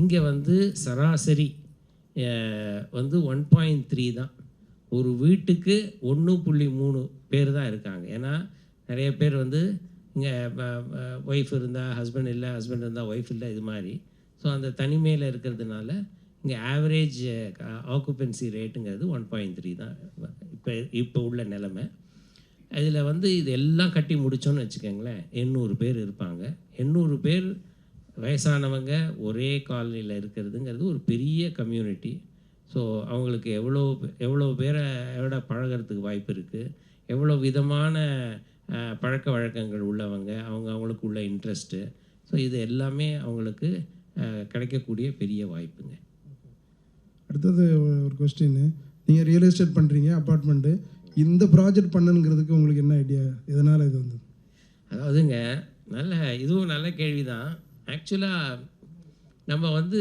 இங்கே வந்து சராசரி வந்து 1.3 தான். ஒரு வீட்டுக்கு 1.3 பேர் தான் இருக்காங்க. ஏன்னா நிறைய பேர் வந்து இங்கே ஒய்ஃப் இருந்தால் ஹஸ்பண்ட் இல்லை, ஹஸ்பண்ட் இருந்தால் ஒய்ஃப் இல்லை, இது மாதிரி. ஸோ அந்த தனிமையில் இருக்கிறதுனால இங்கே ஆவரேஜ் ஆக்குபென்சி ரேட்டுங்கிறது 1.3 தான் இப்போ உள்ள நிலைமை. இதில் வந்து இது எல்லாம் கட்டி முடித்தோன்னு வச்சுக்கோங்களேன், 800 பேர் இருப்பாங்க. 800 பேர் வயசானவங்க ஒரே காலனியில் இருக்கிறதுங்கிறது ஒரு பெரிய கம்யூனிட்டி. ஸோ அவங்களுக்கு எவ்வளோ பேரை பழகிறதுக்கு வாய்ப்பு இருக்குது, எவ்வளோ விதமான பழக்க வழக்கங்கள் உள்ளவங்க, அவங்களுக்கு உள்ள இன்ட்ரெஸ்ட்டு. ஸோ இது எல்லாமே அவங்களுக்கு கிடைக்கக்கூடிய பெரிய வாய்ப்புங்க. அடுத்தது ஒரு கொஸ்டின், நீங்கள் ரியல் எஸ்டேட் பண்ணுறீங்க, அப்பார்ட்மெண்ட்டு, இந்த ப்ராஜெக்ட் பண்ணணுங்கிறதுக்கு உங்களுக்கு என்ன ஐடியா, எதனால் இது வந்து? அதாவதுங்க இதுவும் நல்ல கேள்வி தான். ஆக்சுவலாக நம்ம வந்து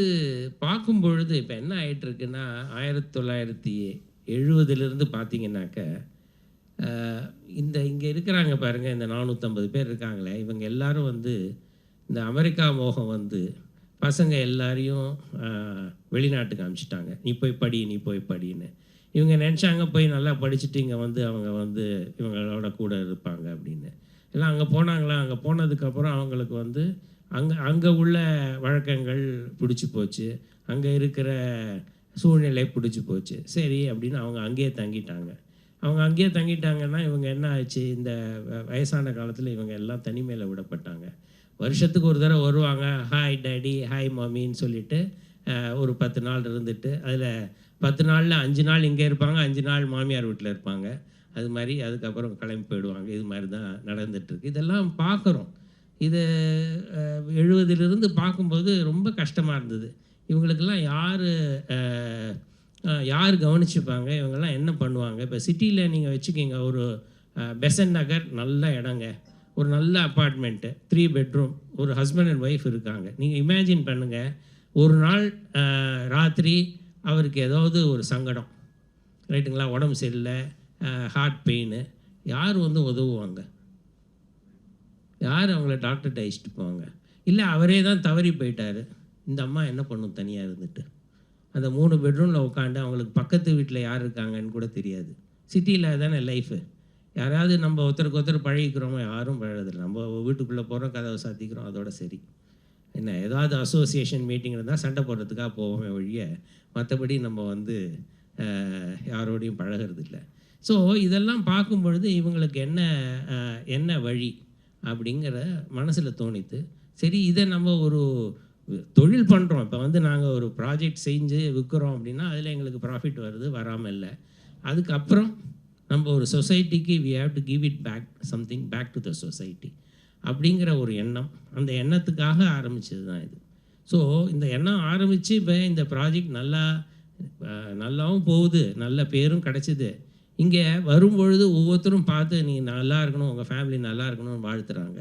பார்க்கும் பொழுது இப்போ என்ன ஆகிட்டுருக்குன்னா, 1970 பார்த்தீங்கன்னாக்க இங்கே இருக்கிறாங்க பாருங்கள், இந்த 450 பேர் இருக்காங்களே, இவங்க எல்லாரும் வந்து இந்த அமெரிக்கா மோகம் வந்து பசங்க எல்லாரையும் வெளிநாட்டுக்கு அனுப்பிச்சிட்டாங்க. நீ போய் படின்னு. இவங்க நினச்சாங்க போய் நல்லா படிச்சுட்டு இங்கே வந்து அவங்க வந்து இவங்களோட கூட இருப்பாங்க அப்படின்னு. எல்லாம் அங்கே போனாங்களா, அங்கே போனதுக்கப்புறம் அவங்களுக்கு வந்து அங்கே உள்ள வழக்கங்கள் பிடிச்சி போச்சு, அங்கே இருக்கிற சூழ்நிலை பிடிச்சி போச்சு. சரி அப்படின்னு அவங்க அங்கேயே தங்கிட்டாங்க. அவங்க அங்கேயே தங்கிட்டாங்கன்னா இவங்க என்ன ஆச்சு, இந்த வயசான காலத்தில் இவங்க எல்லாம் தனிமையில் விடப்பட்டாங்க. வருஷத்துக்கு ஒரு தடவை வருவாங்க, ஹாய் டேடி, ஹாய் மம்மின்னு சொல்லிவிட்டு ஒரு 10 நாள் இருந்துட்டு, அதில் 10 நாளில் 5 நாள் இங்கே இருப்பாங்க, 5 நாள் மாமியார் வீட்டில் இருப்பாங்க. அது மாதிரி அதுக்கப்புறம் கிளம்பி போயிடுவாங்க. இது மாதிரி தான் நடந்துகிட்ருக்கு. இதெல்லாம் பார்க்குறோம். இது 70லிருந்து பார்க்கும்போது ரொம்ப கஷ்டமாக இருந்தது. இவங்களுக்கெல்லாம் யார் கவனிச்சுப்பாங்க, இவங்கெல்லாம் என்ன பண்ணுவாங்க? இப்போ சிட்டியில் நீங்கள் வச்சுக்கிங்க, ஒரு பெசன்ட் நகர் நல்ல இடங்க, ஒரு நல்ல அப்பார்ட்மெண்ட்டு, 3 பெட்ரூம், ஒரு ஹஸ்பண்ட் அண்ட் ஒய்ஃப் இருக்காங்க. நீங்கள் இமேஜின் பண்ணுங்கள், ஒரு நாள் ராத்திரி அவருக்கு ஏதாவது ஒரு சங்கடம், ரைட்டுங்களா, உடம்பு சரியில்லை, ஹார்ட் பெயின், யார் வந்து உதவுவாங்க? யார் அவங்கள டாக்டர்கிட்ட அழைச்சிட்டு போவாங்க? இல்லை அவரே தான் தவறி போயிட்டார், இந்த அம்மா என்ன பண்ணும் தனியாக இருந்துட்டு? அந்த 3 பெட்ரூமில் உட்காந்து அவங்களுக்கு பக்கத்து வீட்டில் யார் இருக்காங்கன்னு கூட தெரியாது. சிட்டியில் தானே லைஃபு. யாராவது நம்ம ஒருத்தருக்கு ஒருத்தர் பழகிக்கிறோமோ? யாரும் பழகிறதில்ல. நம்ம வீட்டுக்குள்ளே போகிறோம், கதவை சாத்திக்கிறோம், அதோட சரி. என்ன ஏதாவது அசோசியேஷன் மீட்டிங் இருந்தால் சண்டை போடுறதுக்காக போவோமே ஒழிய மற்றபடி நம்ம வந்து யாரோடையும் பழகிறதில்ல. ஸோ இதெல்லாம் பார்க்கும் பொழுது இவங்களுக்கு என்ன வழி அப்படிங்கிற மனசில் தோணித்து, சரி இதை நம்ம ஒரு தொழில் பண்ணுறோம். இப்போ வந்து நாங்கள் ஒரு ப்ராஜெக்ட் செஞ்சு விற்கிறோம் அப்படின்னா அதில் எங்களுக்கு ப்ராஃபிட் வருது, வராமல் இல்லை. அதுக்கப்புறம் நம்ம ஒரு சொசைட்டிக்கு we have to give it back, something back to the society அப்படிங்கிற ஒரு எண்ணம், அந்த எண்ணத்துக்காக ஆரம்பித்தது தான் இது. ஸோ இந்த எண்ணம் ஆரம்பித்து இப்போ இந்த ப்ராஜெக்ட் நல்லாவும் போகுது, நல்ல பேரும் கிடச்சிது. இங்கே வரும்பொழுது ஒவ்வொருத்தரும் பார்த்து நீங்கள் நல்லா இருக்கணும், உங்கள் ஃபேமிலி நல்லா இருக்கணும்னு வாழ்த்துறாங்க.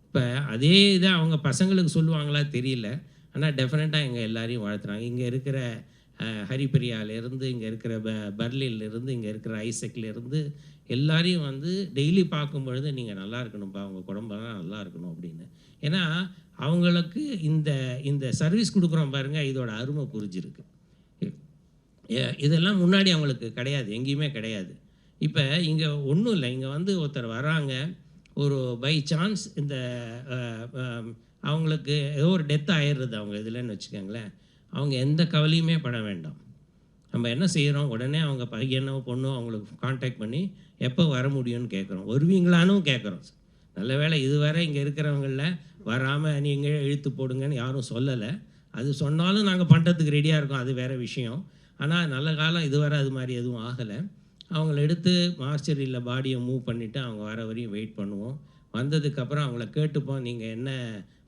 இப்போ அதே இதை அவங்க பசங்களுக்கு சொல்லுவாங்களா தெரியல, ஆனால் டெஃபினட்டாக எங்கள் எல்லாரையும் வாழ்த்துறாங்க. இங்கே இருக்கிற ஹரிப்பிரியாவிலேருந்து, இங்கே இருக்கிற பர்லின்லேருந்து, இங்கே இருக்கிற ஐசக்லேருந்து எல்லாரையும் வந்து டெய்லி பார்க்கும்பொழுது நீங்கள் நல்லா இருக்கணும்ப்பா, உங்கள் குடும்பம்லாம் நல்லா இருக்கணும் அப்படின்னு. ஏன்னா அவங்களுக்கு இந்த சர்வீஸ் கொடுக்குறோம் பாருங்கள், இதோட அருமை புரிஞ்சிருக்கு. இதெல்லாம் முன்னாடி அவங்களுக்கு கிடையாது, எங்கேயுமே கிடையாது. இப்போ இங்கே ஒன்றும் இல்லை, இங்கே வந்து ஒருத்தர் வராங்க, ஒரு பை சான்ஸ் இந்த அவங்களுக்கு ஏதோ ஒரு டெத் ஆகிடுறது அவங்க இதுலன்னு வச்சுக்கோங்களேன், அவங்க எந்த கவலையுமே பட வேண்டாம். நம்ம என்ன செய்கிறோம், உடனே அவங்க பையனோ பொண்ணோ அவங்களுக்கு கான்டாக்ட் பண்ணி எப்போ வர முடியும்னு கேட்குறோம், வருவீங்களான்னு கேட்குறோம். நல்ல வேளை இதுவரை இங்கே இருக்கிறவங்களில் வராமல் நீங்கள் இழுத்து போடுங்கன்னு யாரும் சொல்லலை. அது சொன்னாலும் நாங்கள் பண்ணுறதுக்கு ரெடியாக இருக்கோம், அது வேறு விஷயம். ஆனால் நல்ல காலம் இதுவரை அது மாதிரி எதுவும் ஆகலை. அவங்கள எடுத்து மார்ச்சரியில் பாடியை மூவ் பண்ணிவிட்டு அவங்க வர வரையும் வெயிட் பண்ணுவோம். வந்ததுக்கப்புறம் அவங்கள கேட்டுப்போம், நீங்கள் என்ன,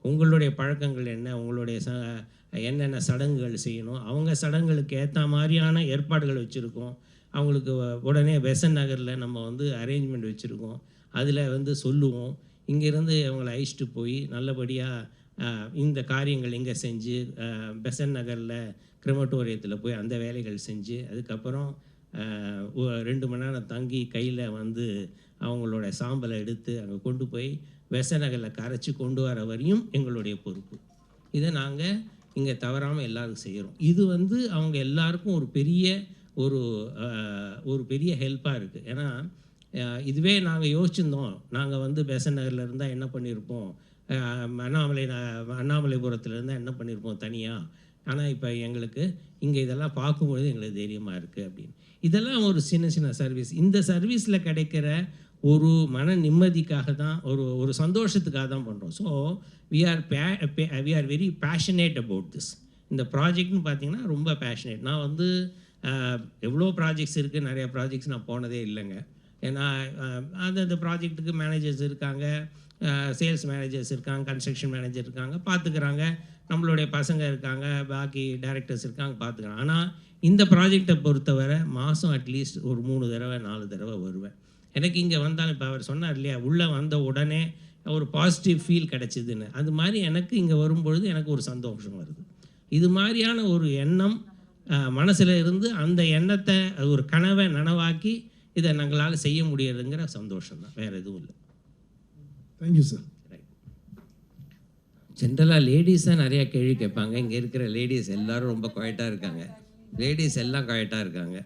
உங்களுடைய பழக்கங்கள் என்ன, உங்களுடைய என்னென்ன சடங்குகள் செய்யணும், அவங்க சடங்குகளுக்கு ஏற்ற மாதிரியான ஏற்பாடுகள் வச்சுருக்கோம். அவங்களுக்கு உடனே பெசன்ட் நகரில் நம்ம வந்து அரேஞ்ச்மெண்ட் வச்சுருக்கோம், அதில் வந்து சொல்லுவோம். இங்கேருந்து அவங்கள அழைச்சிட்டு போய் நல்லபடியாக இந்த காரியங்கள் இங்கே செஞ்சு பெசன்ட் நகரில் கிரிமட்டோரியத்தில் போய் அந்த வேலைகள் செஞ்சு, அதுக்கப்புறம் 2 மணி நேரம் தங்கி கையில் வந்து அவங்களோட சாம்பலை எடுத்து அங்கே கொண்டு போய் பெசன்ட் நகரில் கரைச்சி கொண்டு வர வரையும் எங்களுடைய பொறுப்பு. இதை நாங்கள் இங்கே தவறாமல் எல்லாருக்கும் செய்கிறோம். இது வந்து அவங்க எல்லாருக்கும் ஒரு பெரிய ஹெல்ப்பாக இருக்குது. ஏன்னா இதுவே நாங்கள் யோசிச்சிருந்தோம், நாங்கள் வந்து பெசன்ட் நகரில் இருந்தால் என்ன பண்ணியிருப்போம், அண்ணாமலைபுரத்தில் இருந்தால் என்ன பண்ணியிருப்போம் தனியாக. ஆனால் இப்போ எங்களுக்கு இங்கே இதெல்லாம் பார்க்கும்பொழுது எங்களுக்கு தைரியமாக இருக்குது அப்படின்னு. இதெல்லாம் ஒரு சின்ன சர்வீஸ். இந்த சர்வீஸில் கிடைக்கிற ஒரு மன நிம்மதிக்காக தான், ஒரு சந்தோஷத்துக்காக தான் பண்ணுறோம். So we are very passionate about this. இந்த ப்ராஜெக்ட்னு பார்த்திங்கன்னா ரொம்ப பேஷனேட். நான் வந்து எவ்வளோ ப்ராஜெக்ட்ஸ் இருக்குது, நிறையா ப்ராஜெக்ட்ஸ் நான் போனதே இல்லைங்க. ஏன்னா அந்த ப்ராஜெக்ட்டுக்கு மேனேஜர்ஸ் இருக்காங்க, சேல்ஸ் மேனேஜர்ஸ் இருக்காங்க, கன்ஸ்ட்ரக்ஷன் மேனேஜர் இருக்காங்க, பார்த்துக்கிறாங்க. நம்மளுடைய பசங்க இருக்காங்க, பாக்கி டைரக்டர்ஸ் இருக்காங்க, பார்த்துக்கிறாங்க. ஆனால் இந்த ப்ராஜெக்டை பொறுத்தவரை மாதம் அட்லீஸ்ட் ஒரு 3 தடவை 4 தடவை வருவேன். எனக்கு இங்கே வந்தாலும் இப்போ அவர் சொன்னார் இல்லையா, உள்ளே வந்த உடனே ஒரு பாசிட்டிவ் ஃபீல் கிடச்சிதுன்னு, அது மாதிரி எனக்கு இங்கே வரும்பொழுது எனக்கு ஒரு சந்தோஷம் வருது. இது மாதிரியான ஒரு எண்ணம் மனசில் இருந்து அந்த எண்ணத்தை ஒரு கனவை நனவாக்கி இதை நாங்களால் செய்ய முடியறதுங்கிற சந்தோஷம் தான், வேறு எதுவும் இல்லை. Thank you sir. ஜென்ரலாக லேடிஸ் தான் நிறையா கேள்வி கேட்பாங்க. இங்கே இருக்கிற லேடிஸ் எல்லோரும் ரொம்ப குவைட்டாக இருக்காங்க. லேடிஸ் எல்லாம் குவைட்டாக இருக்காங்க.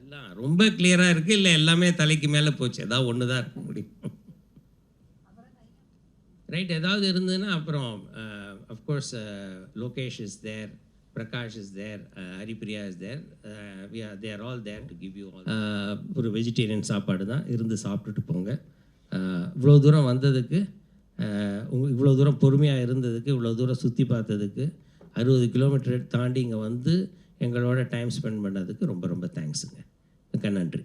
எல்லாம் ரொம்ப கிளியராக இருக்குது, இல்லை எல்லாமே தலைக்கு மேலே போச்சு, ஏதாவது ஒன்று தான் இருக்க முடியும். ரைட், ஏதாவது இருந்ததுன்னா அப்புறம் of course Lokesh is there, Prakash is there, Haripriya is there. They are all there to give you all. ஒரு வெஜிடேரியன் சாப்பாடு தான், இருந்து சாப்பிட்டுட்டு போங்க. இவ்வளோ தூரம் வந்ததுக்கு, இவ்வளோ தூரம் பொறுமையாக இருந்ததுக்கு, இவ்வளோ தூரம் சுற்றி பார்த்ததுக்கு, 60 கிலோமீட்டர் தாண்டி இங்கே வந்து எங்களோட டைம் ஸ்பெண்ட் பண்ணதுக்கு ரொம்ப ரொம்ப தேங்க்ஸுங்க. மிக்க நன்றி.